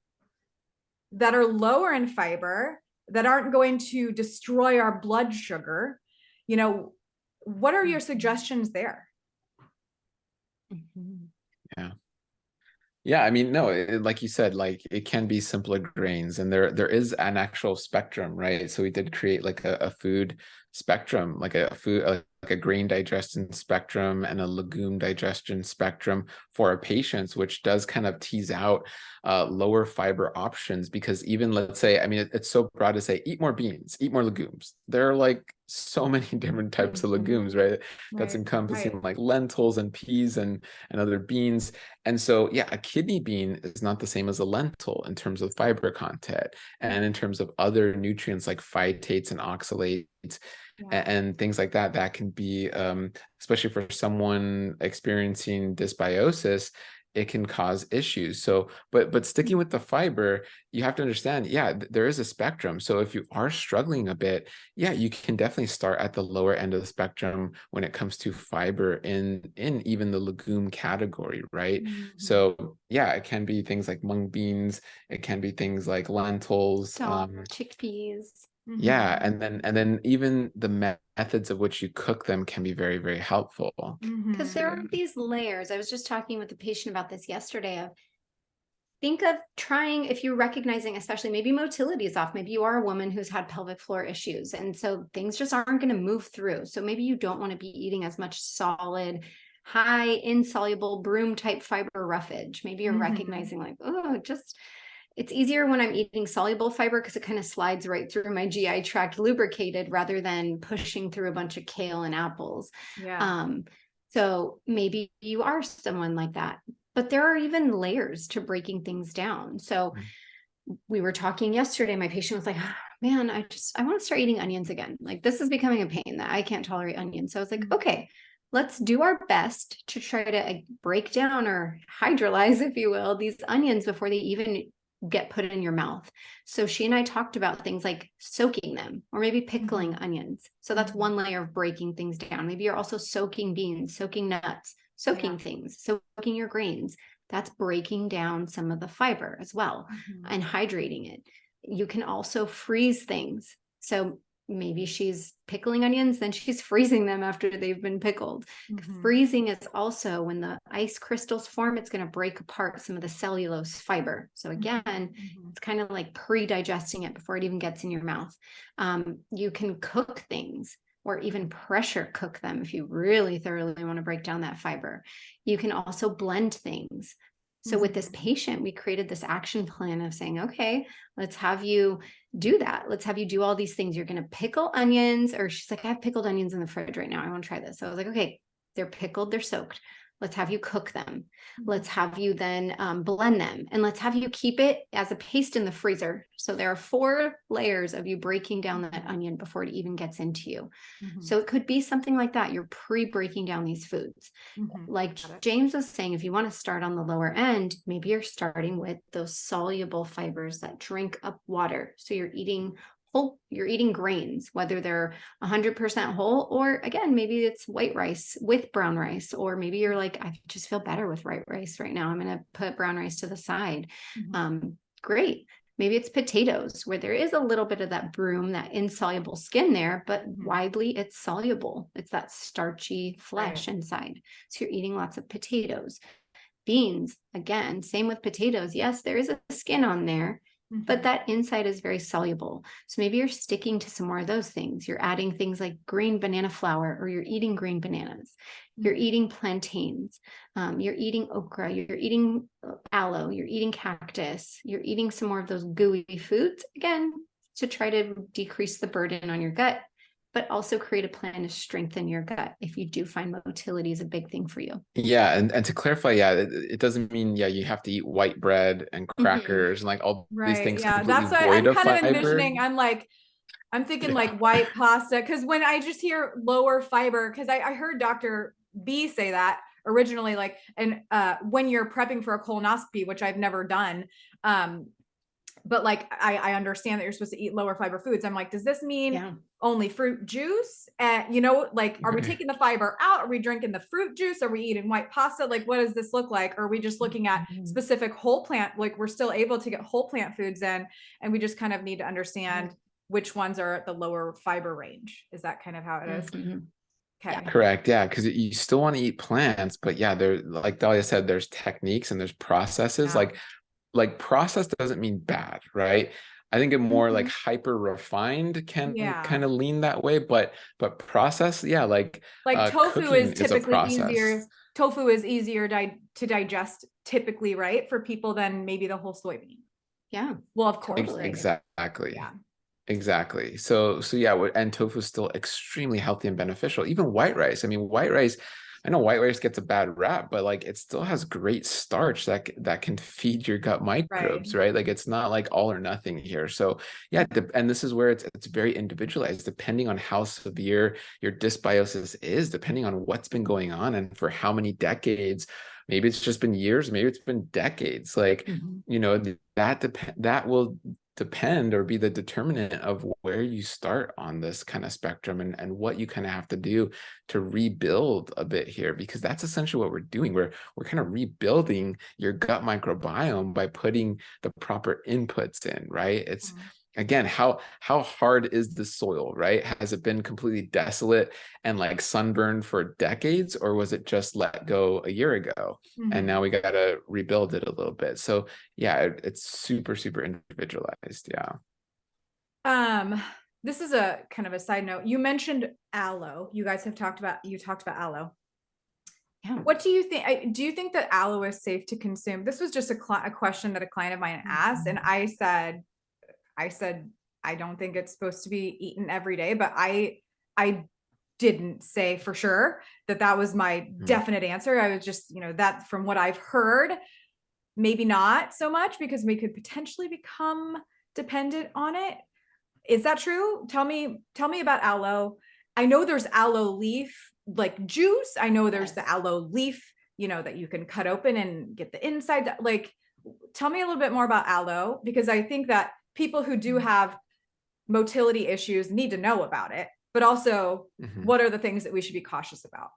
Speaker 1: that are lower in fiber that aren't going to destroy our blood sugar? What are your suggestions there?
Speaker 2: Yeah. Yeah, I mean, no, like you said, like it can be simpler grains, and there is an actual spectrum, right? So we did create like a food spectrum, like like a grain digestion spectrum and a legume digestion spectrum for our patients, which does kind of tease out lower fiber options. Because even, let's say, I mean, it's so broad to say eat more beans, eat more legumes. There are like so many different types of legumes, right? That's encompassing like lentils and peas and other beans. And so, yeah, a kidney bean is not the same as a lentil in terms of fiber content and in terms of other nutrients like phytates and oxalates and things like that. That can be, especially for someone experiencing dysbiosis, it can cause issues. So, but sticking with the fiber, you have to understand, yeah, there is a spectrum. So if you are struggling a bit, yeah, you can definitely start at the lower end of the spectrum when it comes to fiber in even the legume category, right? So yeah, it can be things like mung beans, it can be things like lentils,
Speaker 3: chickpeas.
Speaker 2: yeah, and then even the methods of which you cook them can be very, very helpful.
Speaker 3: Because there are these layers. I was just talking with a patient about this yesterday. Think of trying, if you're recognizing, especially maybe motility is off, maybe you are a woman who's had pelvic floor issues, and so things just aren't going to move through. So maybe you don't want to be eating as much solid, high insoluble broom type fiber roughage. Maybe you're recognizing like, oh, it's easier when I'm eating soluble fiber because it kind of slides right through my GI tract lubricated rather than pushing through a bunch of kale and apples. So maybe you are someone like that, but there are even layers to breaking things down. So we were talking yesterday, my patient was like, oh, man, I want to start eating onions again. Like this is becoming a pain that I can't tolerate onions. So I was like, okay, let's do our best to try to break down or hydrolyze, if you will, these onions before they even get put in your mouth. So she and I talked about things like soaking them or maybe pickling onions. So that's one layer of breaking things down. Maybe you're also soaking beans, soaking nuts, soaking things, soaking your grains. That's breaking down some of the fiber as well and hydrating it. You can also freeze things. So maybe she's pickling onions, then she's freezing them after they've been pickled. Freezing is also when the ice crystals form, it's going to break apart some of the cellulose fiber. So again, it's kind of like pre-digesting it before it even gets in your mouth. You can cook things or even pressure cook them if you really thoroughly want to break down that fiber. You can also blend things. So with this patient, we created this action plan of saying, okay, let's have you do that. Let's have you do all these things. You're going to pickle onions, or she's like, I have pickled onions in the fridge right now. I want to try this. So I was like, okay, they're pickled, they're soaked. Let's have you cook them. Let's have you then blend them, and let's have you keep it as a paste in the freezer. So there are 4 layers of you breaking down that onion before it even gets into you. So it could be something like that. You're pre-breaking down these foods. Like James was saying, if you want to start on the lower end, maybe you're starting with those soluble fibers that drink up water. So you're eating whole, you're eating grains, whether they're 100% whole, or again, maybe it's white rice with brown rice, or maybe you're like, I just feel better with white rice right now. I'm going to put brown rice to the side. Great. Maybe it's potatoes, where there is a little bit of that broom, that insoluble skin there, but widely it's soluble. It's that starchy flesh inside. So you're eating lots of potatoes. Beans, again, same with potatoes. Yes, there is a skin on there. but that inside is very soluble. So maybe you're sticking to some more of those things. You're adding things like green banana flour, or you're eating green bananas. You're eating plantains. You're eating okra. You're eating aloe. You're eating cactus. You're eating some more of those gooey foods, again, to try to decrease the burden on your gut, but also create a plan to strengthen your gut if you do find motility is a big thing for you.
Speaker 2: Yeah, and to clarify, yeah, it doesn't mean you have to eat white bread and crackers and like all these
Speaker 1: Right.
Speaker 2: things
Speaker 1: Yeah.
Speaker 2: completely
Speaker 1: That's what
Speaker 2: void
Speaker 1: I'm
Speaker 2: of
Speaker 1: kind of
Speaker 2: fiber.
Speaker 1: envisioning. I'm thinking like white pasta, because when I just hear lower fiber, because I heard Dr. B say that originally, like, and when you're prepping for a colonoscopy, which I've never done, but like I understand that you're supposed to eat lower fiber foods. I'm like, does this mean only fruit juice? And like, are we taking the fiber out? Are we drinking the fruit juice? Are we eating white pasta? Like, what does this look like? Or are we just looking at specific whole plant? Like, we're still able to get whole plant foods in, and we just kind of need to understand which ones are at the lower fiber range. Is that kind of how it is? Okay.
Speaker 2: Correct. Yeah. Because you still want to eat plants, but yeah, there, like Dahlia said, there's techniques and there's processes. Like process doesn't mean bad, right? I think it more like hyper refined can kind of lean that way, but process, like
Speaker 1: tofu is typically
Speaker 2: process.
Speaker 1: easier. Tofu is easier to digest typically, right? For people than maybe the whole soybean.
Speaker 3: Yeah.
Speaker 1: Well, of course.
Speaker 3: Totally.
Speaker 2: Exactly.
Speaker 1: Yeah.
Speaker 2: Exactly. So yeah, and tofu is still extremely healthy and beneficial. Even white rice. I mean, white rice, I know white rice gets a bad rap, but like it still has great starch that can feed your gut microbes, right? Like it's not like all or nothing here. So yeah, and this is where it's very individualized, depending on how severe your dysbiosis is, depending on what's been going on and for how many decades. Maybe it's just been years, maybe it's been decades. Like, that will depend or be the determinant of where you start on this kind of spectrum and what you kind of have to do to rebuild a bit here, because that's essentially what we're doing. We're kind of rebuilding your gut microbiome by putting the proper inputs in, right? It's again, how hard is the soil, right? Has it been completely desolate and like sunburned for decades, or was it just let go a year ago and now we got to rebuild it a little bit? So yeah, it's super individualized. Yeah.
Speaker 1: This is a kind of a side note. You mentioned aloe. You guys have talked about aloe. Yeah. What do you think? Do you think that aloe is safe to consume? This was just a question that a client of mine asked, and I said, I don't think it's supposed to be eaten every day, but I didn't say for sure that was my definite answer. I was just, that from what I've heard, maybe not so much, because we could potentially become dependent on it. Is that true? Tell me about aloe. I know there's aloe leaf, like juice. I know there's the aloe leaf, that you can cut open and get the inside. Like, tell me a little bit more about aloe, because I think that people who do have motility issues need to know about it, but also what are the things that we should be cautious about?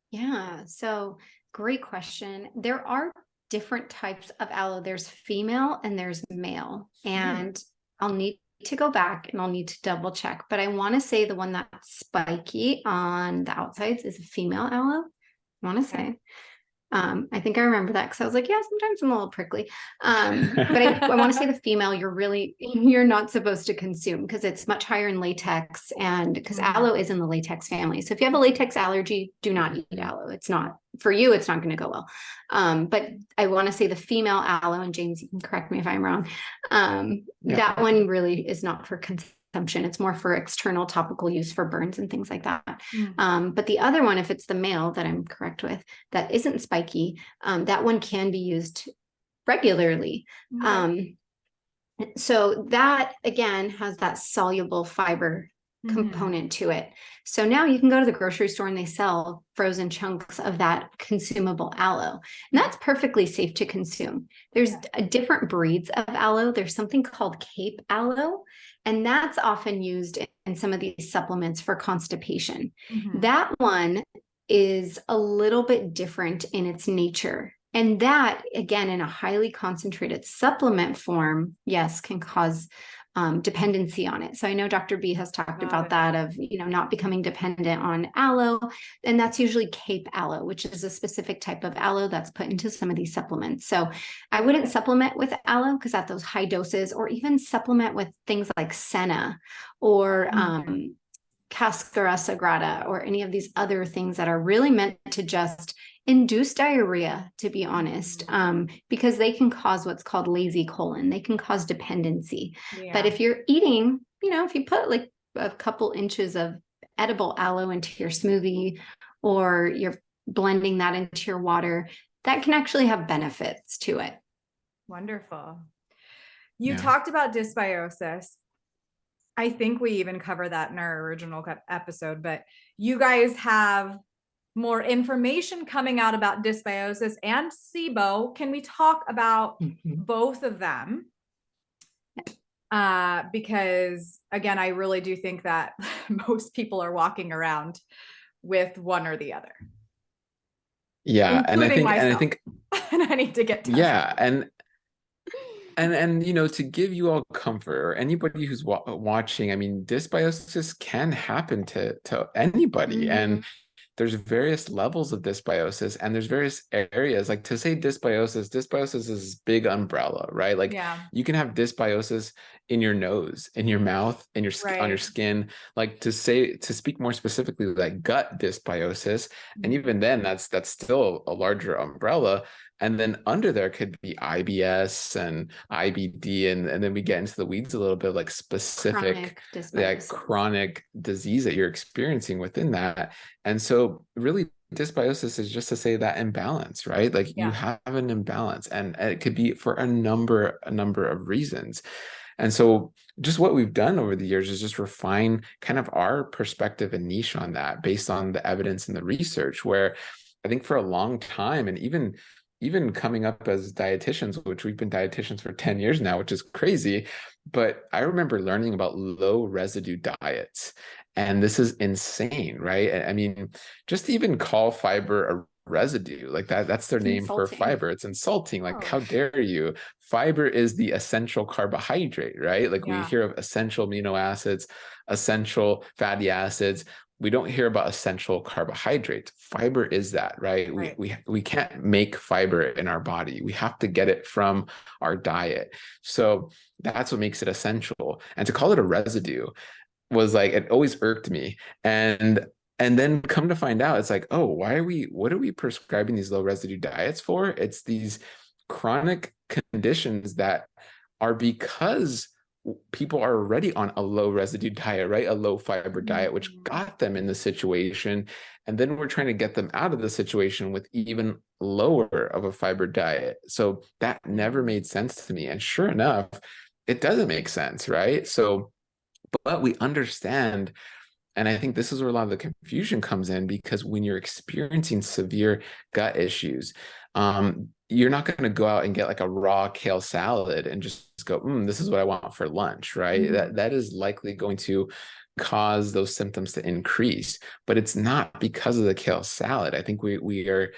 Speaker 3: Yeah. So great question. There are different types of aloe. There's female and there's male, and I'll need to go back and I'll need to double check, but I want to say the one that's spiky on the outsides is a female aloe. I want to say, I think I remember that because I was like, yeah, sometimes I'm a little prickly. But I want to say the female, you're not supposed to consume because it's much higher in latex, and because aloe is in the latex family. So if you have a latex allergy, do not eat aloe. It's not for you. It's not going to go well. But I want to say the female aloe, and James, you can correct me if I'm wrong. That one really is not for consumption. It's more for external topical use for burns and things like that. But the other one, if it's the male that I'm correct with, that isn't spiky, that one can be used regularly. So that again has that soluble fiber component to it. So now you can go to the grocery store and they sell frozen chunks of that consumable aloe, and that's perfectly safe to consume. There's different breeds of aloe. There's something called Cape aloe, and that's often used in some of these supplements for constipation. That one is a little bit different in its nature. And that, again, in a highly concentrated supplement form, yes, can cause dependency on it. So I know Dr. B has talked
Speaker 1: Got
Speaker 3: about
Speaker 1: it.
Speaker 3: that of, not becoming dependent on aloe. And that's usually Cape aloe, which is a specific type of aloe that's put into some of these supplements. So I wouldn't supplement with aloe because at those high doses, or even supplement with things like senna or Cascara sagrada, or any of these other things that are really meant to just induce diarrhea, to be honest, because they can cause what's called lazy colon. They can cause dependency. But if you're eating, if you put like a couple inches of edible aloe into your smoothie, or you're blending that into your water, that can actually have benefits to it.
Speaker 1: Wonderful. You talked about dysbiosis. I think we even covered that in our original episode, but you guys have more information coming out about dysbiosis and SIBO. Can we talk about both of them? Because again, I really do think that most people are walking around with one or the other.
Speaker 2: Yeah.
Speaker 1: Including myself.
Speaker 2: And I think,
Speaker 1: and I need to get tested.
Speaker 2: Yeah. And to give you all comfort, or anybody who's watching, I mean, dysbiosis can happen to anybody. And there's various levels of dysbiosis, and there's various areas. Like, to say dysbiosis is this big umbrella, right? Like, you can have dysbiosis in your nose, in your mouth, in your on your skin. Like, to speak more specifically, like gut dysbiosis, and even then, that's still a larger umbrella. And then under there could be IBS and IBD, and then we get into the weeds a little bit, like specific chronic disease that you're experiencing within that. And so really dysbiosis is just to say that imbalance, right? Like you have an imbalance, and it could be for a number of reasons. And so just what we've done over the years is just refine kind of our perspective and niche on that based on the evidence and the research, where I think for a long time, and even coming up as dietitians, which we've been dietitians for 10 years now, which is crazy. But I remember learning about low residue diets. And this is insane, right? I mean, just to even call fiber a residue, like that's their name for fiber. It's insulting. Like, how dare you? Fiber is the essential carbohydrate, right? Like we hear of essential amino acids, essential fatty acids. We don't hear about essential carbohydrates. Fiber is that, right? We can't make fiber in our body. We have to get it from our diet. So that's what makes it essential. And to call it a residue was like, it always irked me. And then come to find out, it's like, oh, what are we prescribing these low residue diets for? It's these chronic conditions that are because people are already on a low residue diet, right? A low fiber diet, which got them in the situation. And then we're trying to get them out of the situation with even lower of a fiber diet. So that never made sense to me. And sure enough, it doesn't make sense, right? So, but we understand. And I think this is where a lot of the confusion comes in, because when you're experiencing severe gut issues, you're not going to go out and get like a raw kale salad and just go, this is what I want for lunch, right? That is likely going to cause those symptoms to increase, but it's not because of the kale salad. I think we are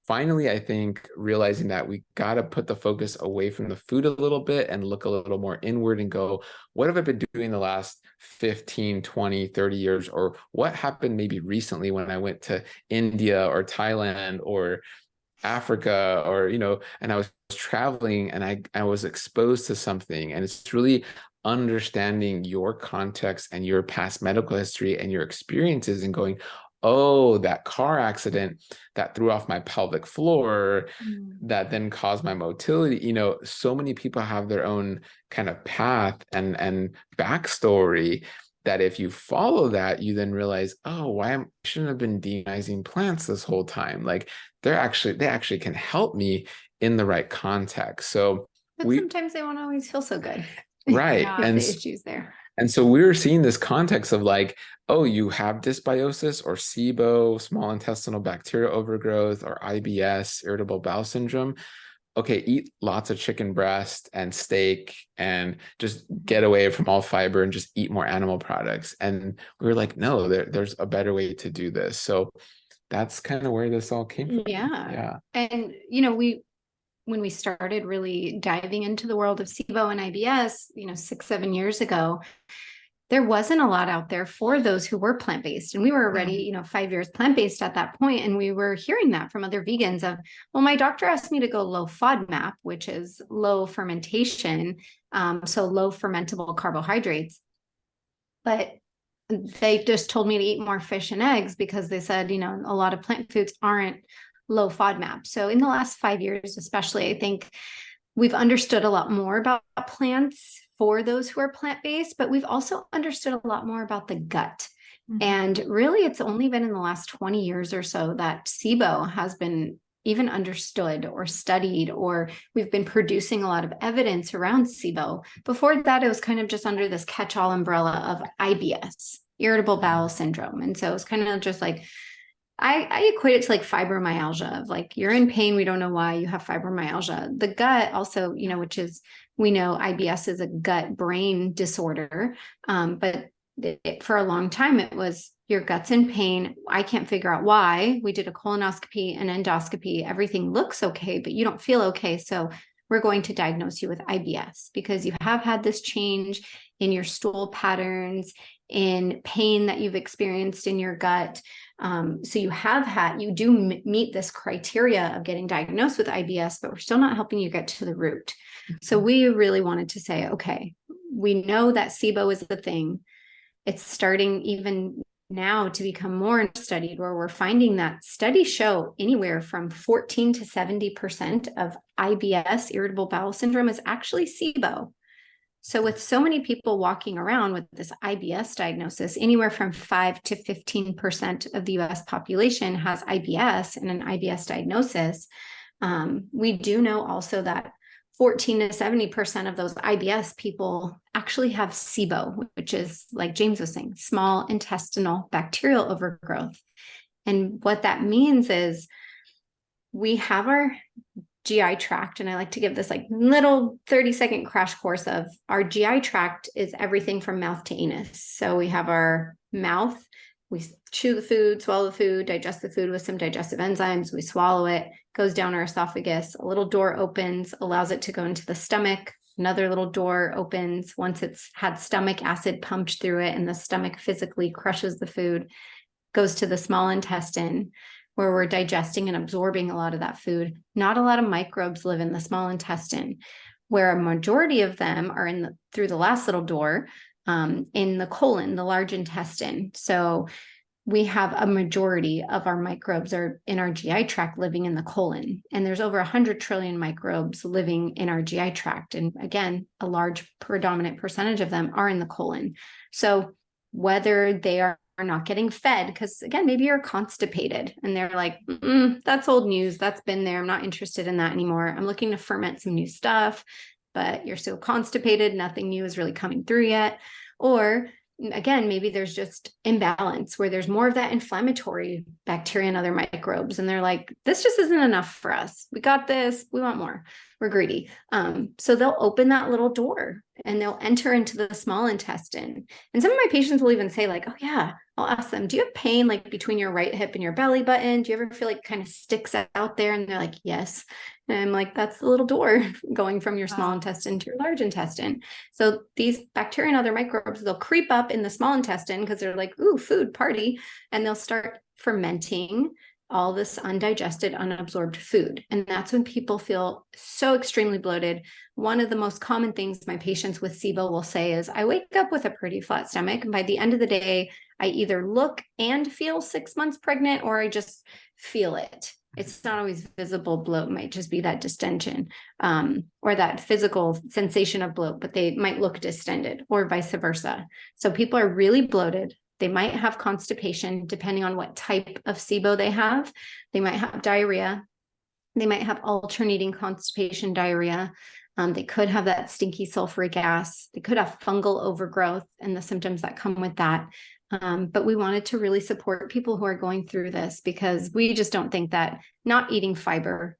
Speaker 2: finally, I think, realizing that we got to put the focus away from the food a little bit and look a little more inward and go, what have I been doing the last 15, 20, 30 years? Or what happened maybe recently when I went to India or Thailand or Africa, or, and I was traveling and I was exposed to something. And it's really understanding your context and your past medical history and your experiences and going, oh, that car accident that threw off my pelvic floor, that then caused my motility. So many people have their own kind of path and backstory, that if you follow that, you then realize, oh, I shouldn't have been demonizing plants this whole time. Like they actually can help me in the right context. So
Speaker 3: sometimes they won't always feel so good.
Speaker 2: Right.
Speaker 3: And the issues there.
Speaker 2: And so we were seeing this context of like, oh, you have dysbiosis or SIBO, small intestinal bacterial overgrowth, or IBS, irritable bowel syndrome. Okay, eat lots of chicken breast and steak and just get away from all fiber and just eat more animal products. And we were like, no, there's a better way to do this. So that's kind of where this all came from.
Speaker 3: Yeah. And, when we started really diving into the world of SIBO and IBS, 6-7 years ago, there wasn't a lot out there for those who were plant-based. And we were already, 5 years plant-based at that point. And we were hearing that from other vegans of, well, my doctor asked me to go low FODMAP, which is low fermentation. So low fermentable carbohydrates. But they just told me to eat more fish and eggs because they said, a lot of plant foods aren't low FODMAP. So in the last 5 years, especially, I think we've understood a lot more about plants for those who are plant-based, but we've also understood a lot more about the gut. Mm-hmm. And really, it's only been in the last 20 years or so that SIBO has been even understood or studied, or we've been producing a lot of evidence around SIBO. Before that, it was kind of just under this catch-all umbrella of IBS, irritable bowel syndrome. And so it's kind of just like, I equate it to like fibromyalgia of like, you're in pain, we don't know why you have fibromyalgia. The gut also, which is, we know IBS is a gut brain disorder. But for a long time, it was your gut's in pain. I can't figure out why. We did a colonoscopy and endoscopy. Everything looks okay, but you don't feel okay. So we're going to diagnose you with IBS because you have had this change in your stool patterns, in pain that you've experienced in your gut. So you do meet this criteria of getting diagnosed with IBS, but we're still not helping you get to the root. Mm-hmm. So we really wanted to say, okay, we know that SIBO is the thing. It's starting even now to become more studied, where we're finding that studies show anywhere from 14 to 70% of IBS, irritable bowel syndrome, is actually SIBO. So with so many people walking around with this IBS diagnosis, anywhere from 5 to 15% of the US population has IBS and an IBS diagnosis. We do know also that 14 to 70% of those IBS people actually have SIBO, which is, like James was saying, small intestinal bacterial overgrowth. And what that means is we have our GI tract, and I like to give this like little 30-second crash course of our GI tract is everything from mouth to anus. So we have our mouth, we chew the food, swallow the food, digest the food with some digestive enzymes, we swallow it, goes down our esophagus, a little door opens, allows it to go into the stomach, another little door opens once it's had stomach acid pumped through it and the stomach physically crushes the food, goes to the small intestine, where we're digesting and absorbing a lot of that food. Not a lot of microbes live in the small intestine, where a majority of them are through the last little door, in the colon, the large intestine. So we have a majority of our microbes are in our GI tract living in the colon. And there's over 100 trillion microbes living in our GI tract. And again, a large predominant percentage of them are in the colon. So whether they are not getting fed, because again, maybe you're constipated and they're like, that's old news. That's been there. I'm not interested in that anymore. I'm looking to ferment some new stuff, but you're still constipated. Nothing new is really coming through yet. Or again, maybe there's just imbalance where there's more of that inflammatory bacteria and other microbes. And they're like, this just isn't enough for us. We got this. We want more. We're greedy. So they'll open that little door and they'll enter into the small intestine. And some of my patients will even say like, oh yeah, I'll ask them, do you have pain like between your right hip and your belly button? Do you ever feel like it kind of sticks out there? And they're like, yes. And I'm like, that's the little door going from your small intestine to your large intestine. So these bacteria and other microbes, they'll creep up in the small intestine because they're like, ooh, food party. And they'll start fermenting all this undigested, unabsorbed food. And that's when people feel so extremely bloated. One of the most common things my patients with SIBO will say is, I wake up with a pretty flat stomach. And by the end of the day, I either look and feel 6 months pregnant, or I just feel it. It's not always visible bloat, might just be that distension, or that physical sensation of bloat, but they might look distended, or vice versa. So people are really bloated. They might have constipation, depending on what type of SIBO they have. They might have diarrhea. They might have alternating constipation diarrhea. They could have that stinky sulfuric gas. They could have fungal overgrowth and the symptoms that come with that. But we wanted to really support people who are going through this, because we just don't think that not eating fiber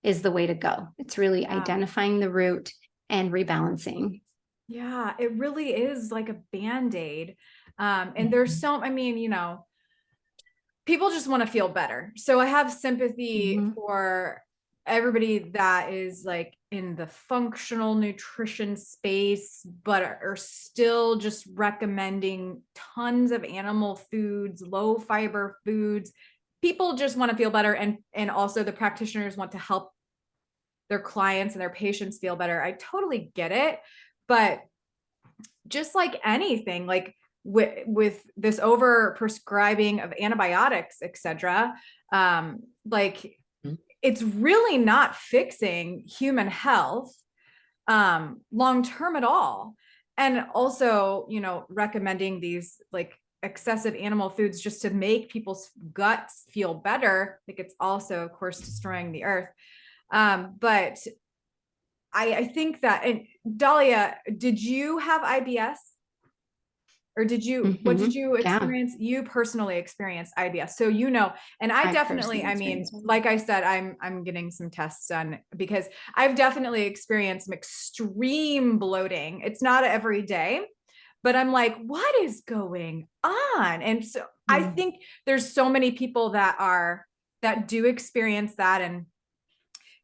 Speaker 3: is the way to go. It's really identifying the root and rebalancing.
Speaker 1: Yeah, it really is like a Band-Aid. And there's people just want to feel better. So I have sympathy for everybody that is like in the functional nutrition space, but are still just recommending tons of animal foods, low fiber foods. People just want to feel better. And also the practitioners want to help their clients and their patients feel better. I totally get it. But just like anything, like with this over prescribing of antibiotics, etc., like it's really not fixing human health long term at all. And also, you know, recommending these like excessive animal foods just to make people's guts feel better, like it's also, of course, destroying the earth. But I think that, and Dahlia, did you have IBS? Or did you, what did you experience? You personally experienced IBS. So, you know, and I definitely, I mean, like I said, I'm getting some tests done because I've definitely experienced some extreme bloating. It's not every day, but I'm like, what is going on? And so I think there's so many people that do experience that. And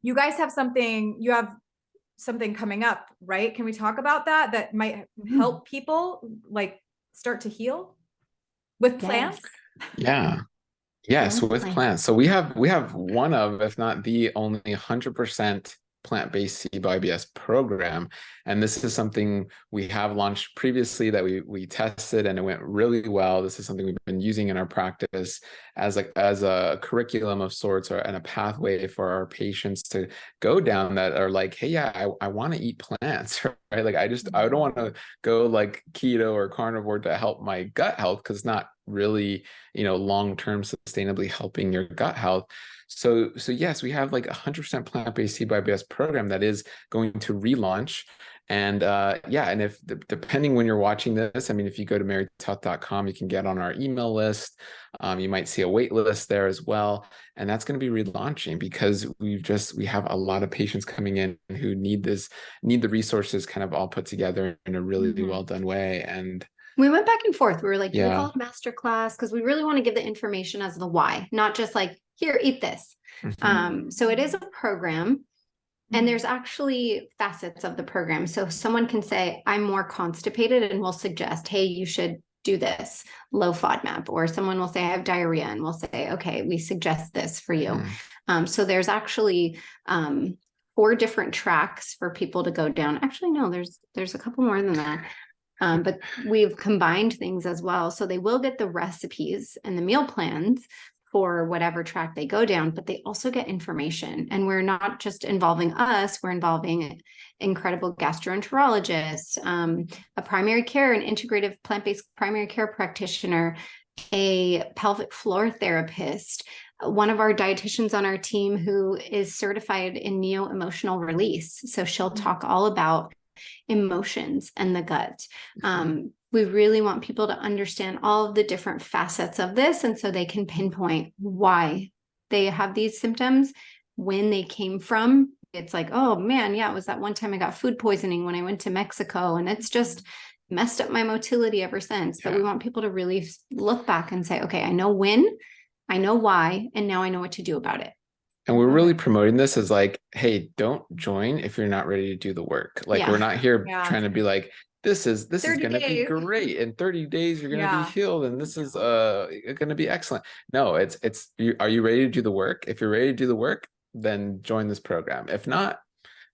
Speaker 1: you guys have something, you have something coming up, right? Can we talk about that might help people like start to heal with plants?
Speaker 2: Yes, with plants. So we have one of, if not the only 100% plant-based SIBO IBS program. And this is something we have launched previously that we tested and it went really well. This is something we've been using in our practice as a curriculum of sorts, and a pathway for our patients to go down that are like, hey, yeah, I want to eat plants, right? Like I don't want to go like keto or carnivore to help my gut health, because it's not really, you know, long-term sustainably helping your gut health. So yes, we have like 100% plant-based SIBO IBS program that is going to relaunch. And and if depending when you're watching this, I mean, if you go to maryhealth.com, you can get on our email list. You might see a wait list there as well. And that's going to be relaunching because we have a lot of patients coming in who need the resources kind of all put together in a really well done way. And
Speaker 3: we went back and forth. We were like, do we call it a master class? Because we really want to give the information as the why, not just like, here, eat this. So it is a program. And there's actually facets of the program. So someone can say, I'm more constipated, and we'll suggest, hey, you should do this low FODMAP. Or someone will say, I have diarrhea, and we'll say, okay, we suggest this for you. So there's actually 4 different tracks for people to go down. Actually, no, there's a couple more than that. But we've combined things as well. So they will get the recipes and the meal plans for whatever track they go down, but they also get information. And we're not just involving us, we're involving incredible gastroenterologists, a primary care, an integrative plant-based primary care practitioner, a pelvic floor therapist, one of our dietitians on our team who is certified in neo-emotional release. So she'll talk all about emotions and the gut. We really want people to understand all of the different facets of this, and so they can pinpoint why they have these symptoms, when they came from. It's like, oh man, yeah, it was that one time I got food poisoning when I went to Mexico, and it's just messed up my motility ever since. But we want people to really look back and say, okay, I know when, I know why, and now I know what to do about it.
Speaker 2: And we're really promoting this as like, hey, don't join if you're not ready to do the work. Like we're not here trying to be like, this is going to be great. In 30 days, you're going to be healed. And this is going to be excellent. No, are you ready to do the work? If you're ready to do the work, then join this program. If not,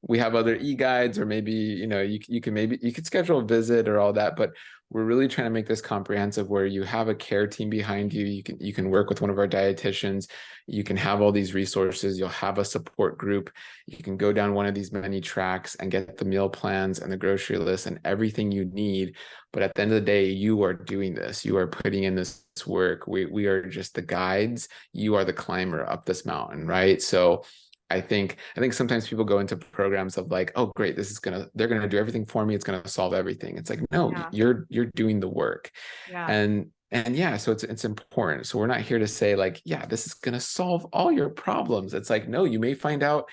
Speaker 2: we have other e-guides, or maybe, you know, you could schedule a visit or all that, but we're really trying to make this comprehensive where you have a care team behind you. You can work with one of our dietitians. You can have all these resources. You'll have a support group. You can go down one of these many tracks and get the meal plans and the grocery list and everything you need. But at the end of the day, you are doing this. You are putting in this work. We are just the guides. You are the climber up this mountain, right? So I think sometimes people go into programs of like, oh, great, they're gonna do everything for me. It's gonna solve everything. It's like, no, you're doing the work. And so it's important. So we're not here to say like, yeah, this is gonna solve all your problems. It's like, no, you may find out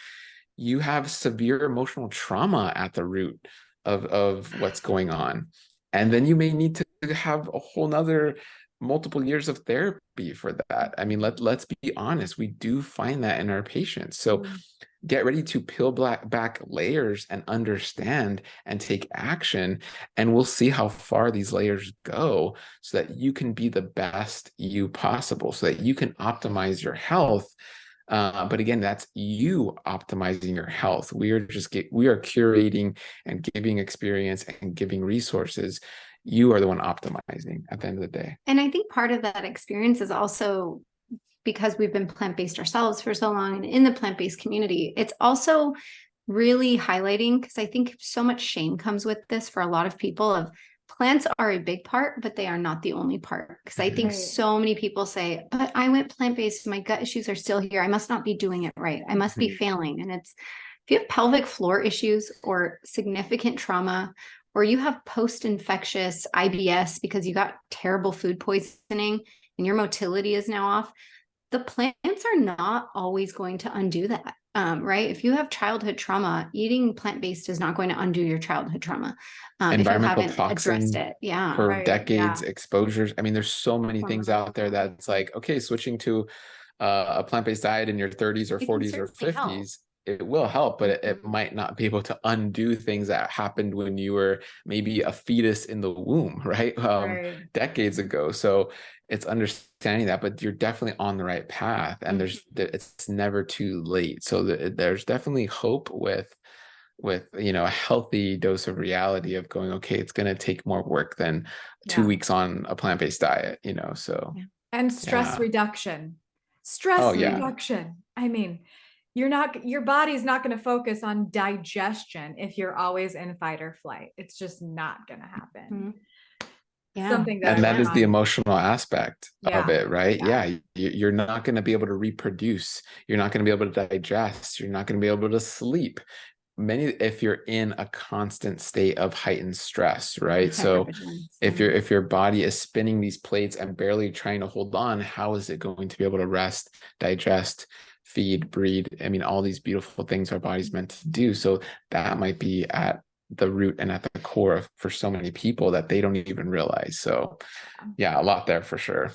Speaker 2: you have severe emotional trauma at the root of what's going on. And then you may need to have a whole nother multiple years of therapy for that. I mean, let's be honest, we do find that in our patients. So get ready to peel back layers and understand and take action, and we'll see how far these layers go so that you can be the best you possible, so that you can optimize your health. But again, that's you optimizing your health. We are curating and giving experience and giving resources. You are the one optimizing at the end of the day.
Speaker 3: And I think part of that experience is also because we've been plant-based ourselves for so long, and in the plant-based community, it's also really highlighting, because I think so much shame comes with this for a lot of people, of plants are a big part, but they are not the only part. Because I think so many people say, but I went plant-based, my gut issues are still here. I must not be doing it right. I must be failing. And it's, if you have pelvic floor issues or significant trauma, or you have post-infectious IBS because you got terrible food poisoning and your motility is now off, the plants are not always going to undo that, right? If you have childhood trauma, eating plant-based is not going to undo your childhood trauma.
Speaker 2: Environmental
Speaker 3: if you haven't addressed it. Yeah.
Speaker 2: For decades, exposures. I mean, there's so many things out there that's like, okay, switching to a plant-based diet in your 30s or 40s or 50s, it will help, but it might not be able to undo things that happened when you were maybe a fetus in the womb, right? Decades ago. So it's understanding that, but you're definitely on the right path, and it's never too late. So there's definitely hope with a healthy dose of reality of going, okay, it's going to take more work than 2 weeks on a plant-based diet, so.
Speaker 1: And stress reduction. Reduction. I mean, your body's not going to focus on digestion if you're always in fight or flight. It's just not going to happen. Something that
Speaker 2: is the emotional aspect of it, right? You're not going to be able to reproduce. You're not going to be able to digest. You're not going to be able to sleep. If you're in a constant state of heightened stress, right? So if your body is spinning these plates and barely trying to hold on, how is it going to be able to rest, digest, feed, breed? I mean, all these beautiful things our body's meant to do. So that might be at the root and at the core for so many people that they don't even realize. So a lot there for sure.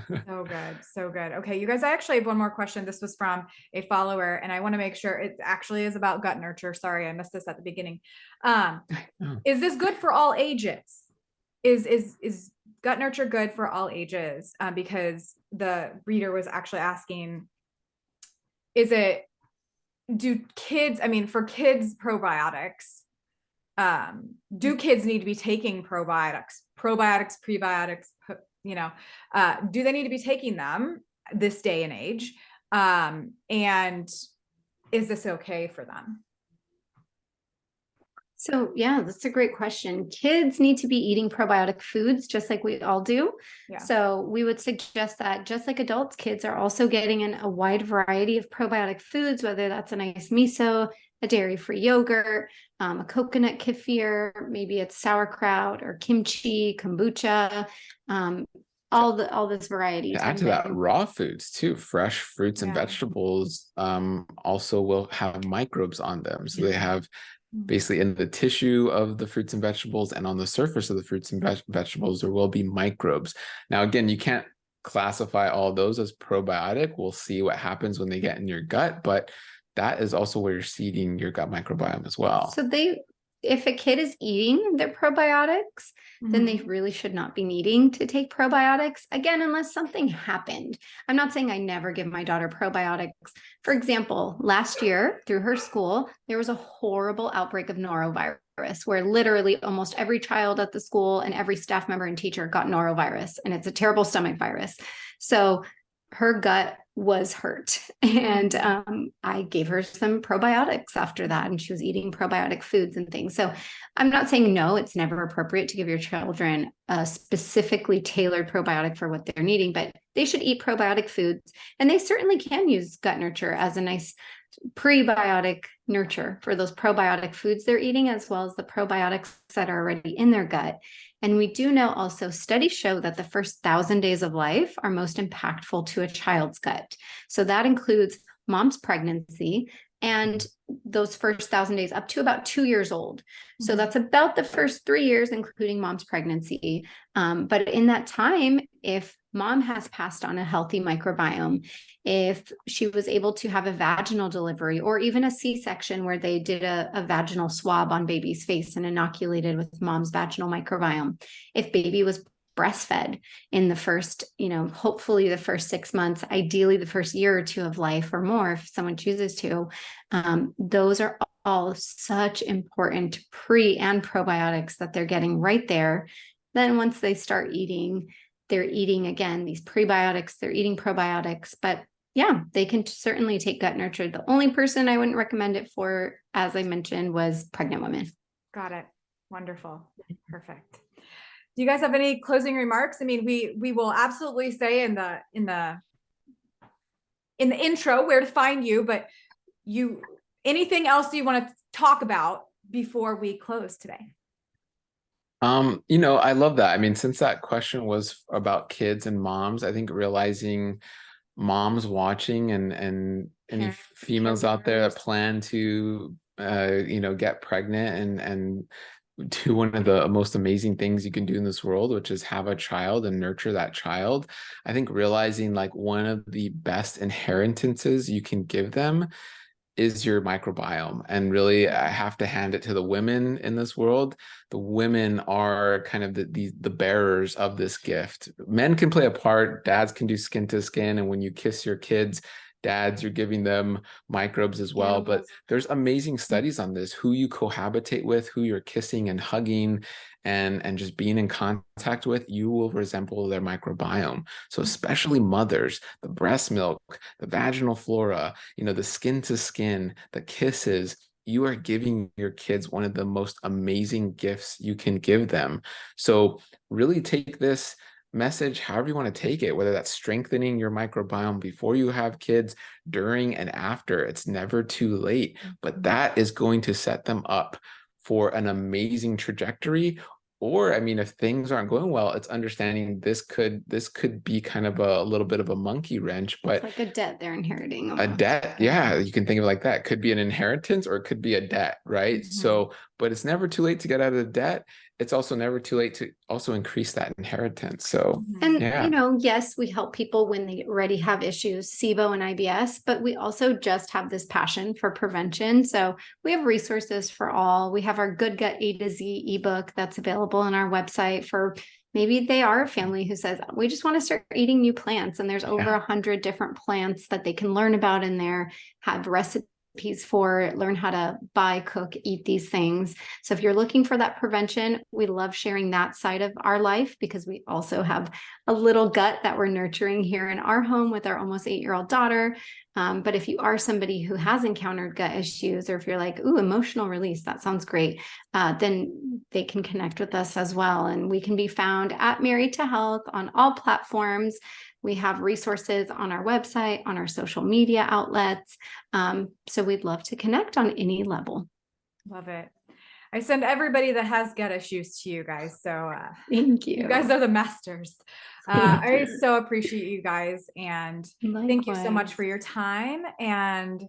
Speaker 1: So good. Okay, you guys, I actually have one more question. This was from a follower, and I want to make sure it actually is about gut nurture. Sorry, I missed this at the beginning. Is this good for all ages? Is gut nurture good for all ages? Because the reader was actually asking, do kids, for kids probiotics, do kids need to be taking probiotics, prebiotics, do they need to be taking them this day and age? And is this okay for them?
Speaker 3: So that's a great question. Kids need to be eating probiotic foods just like we all do. So we would suggest that just like adults, kids are also getting in a wide variety of probiotic foods, whether that's a nice miso, a dairy-free yogurt, a coconut kefir, maybe it's sauerkraut or kimchi, kombucha, all this variety.
Speaker 2: To add to that, raw foods too, fresh fruits and vegetables also will have microbes on them. So they have basically in the tissue of the fruits and vegetables and on the surface of the fruits and vegetables, there will be microbes. Now, again, you can't classify all those as probiotic. We'll see what happens when they get in your gut, but that is also where you're seeding your gut microbiome as well.
Speaker 3: So if a kid is eating their probiotics, then they really should not be needing to take probiotics, again, unless something happened. I'm not saying I never give my daughter probiotics. For example, last year through her school, there was a horrible outbreak of norovirus where literally almost every child at the school and every staff member and teacher got norovirus, and it's a terrible stomach virus. So her gut was hurt, and I gave her some probiotics after that, and she was eating probiotic foods and things. So I'm not saying no, it's never appropriate to give your children a specifically tailored probiotic for what they're needing, but they should eat probiotic foods, and they certainly can use gut nurture as a nice prebiotic nurture for those probiotic foods they're eating, as well as the probiotics that are already in their gut. And we do know also studies show that the first 1,000 days of life are most impactful to a child's gut. So that includes mom's pregnancy and those first 1,000 days up to about 2 years old. So that's about the first 3 years, including mom's pregnancy. But in that time, if mom has passed on a healthy microbiome, if she was able to have a vaginal delivery or even a C-section where they did a vaginal swab on baby's face and inoculated with mom's vaginal microbiome, if baby was breastfed in the first, hopefully the first 6 months, ideally the first year or two of life or more, if someone chooses to, those are all such important pre and probiotics that they're getting right there. Then once they start eating, they're eating again these prebiotics, they're eating probiotics, but yeah, they can certainly take gut nurture. The only person I wouldn't recommend it for, as I mentioned, was pregnant women.
Speaker 1: Got it. Wonderful. Perfect. Do you guys have any closing remarks? I mean, we will absolutely say in the intro where to find you, but anything else you want to talk about before we close today?
Speaker 2: I love that. I mean, since that question was about kids and moms, I think realizing moms watching and any females out there that plan to get pregnant and do one of the most amazing things you can do in this world, which is have a child and nurture that child. I think realizing like one of the best inheritances you can give them is your microbiome. And really, I have to hand it to the women in this world. The women are kind of the bearers of this gift. Men can play a part. Dads can do skin to skin. And when you kiss your kids, dads, you're giving them microbes as well. But there's amazing studies on this, who you cohabitate with, who you're kissing and hugging and just being in contact with, you will resemble their microbiome. So especially mothers, the breast milk, the vaginal flora, the skin to skin, the kisses, you are giving your kids one of the most amazing gifts you can give them. So really take this message however you want to take it, whether that's strengthening your microbiome before you have kids, during and after. It's never too late, but that is going to set them up for an amazing trajectory. Or, I mean, if things aren't going well, it's understanding this could be kind of a little bit of a monkey wrench, but
Speaker 3: it's like a debt they're inheriting. Almost.
Speaker 2: A debt, yeah, you can think of it like that. It could be an inheritance or it could be a debt, right? So, but it's never too late to get out of the debt. It's also never too late to also increase that inheritance. So,
Speaker 3: and yes, we help people when they already have issues, SIBO and IBS, but we also just have this passion for prevention. So we have resources for all. We have our Good Gut A to Z ebook that's available on our website for maybe they are a family who says, we just want to start eating new plants. And there's over 100 different plants that they can learn about in there, have recipes for, learn how to buy, cook, eat these things. So if you're looking for that prevention, we love sharing that side of our life because we also have a little gut that we're nurturing here in our home with our almost 8-year-old daughter. But if you are somebody who has encountered gut issues, or if you're like, ooh, emotional release, that sounds great, then they can connect with us as well. And we can be found at Married to Health on all platforms. We have resources on our website, on our social media outlets. So we'd love to connect on any level.
Speaker 1: Love it. I send everybody that has gut issues to you guys. So
Speaker 3: thank you.
Speaker 1: You guys are the masters. I so appreciate you guys. And thank you so much for your time. And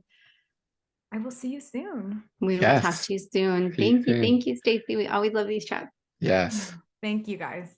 Speaker 1: I will see you soon.
Speaker 3: We will talk to you soon. Thank you. Thank you, Stacey. We always love these chats.
Speaker 2: Yes.
Speaker 1: Thank you guys.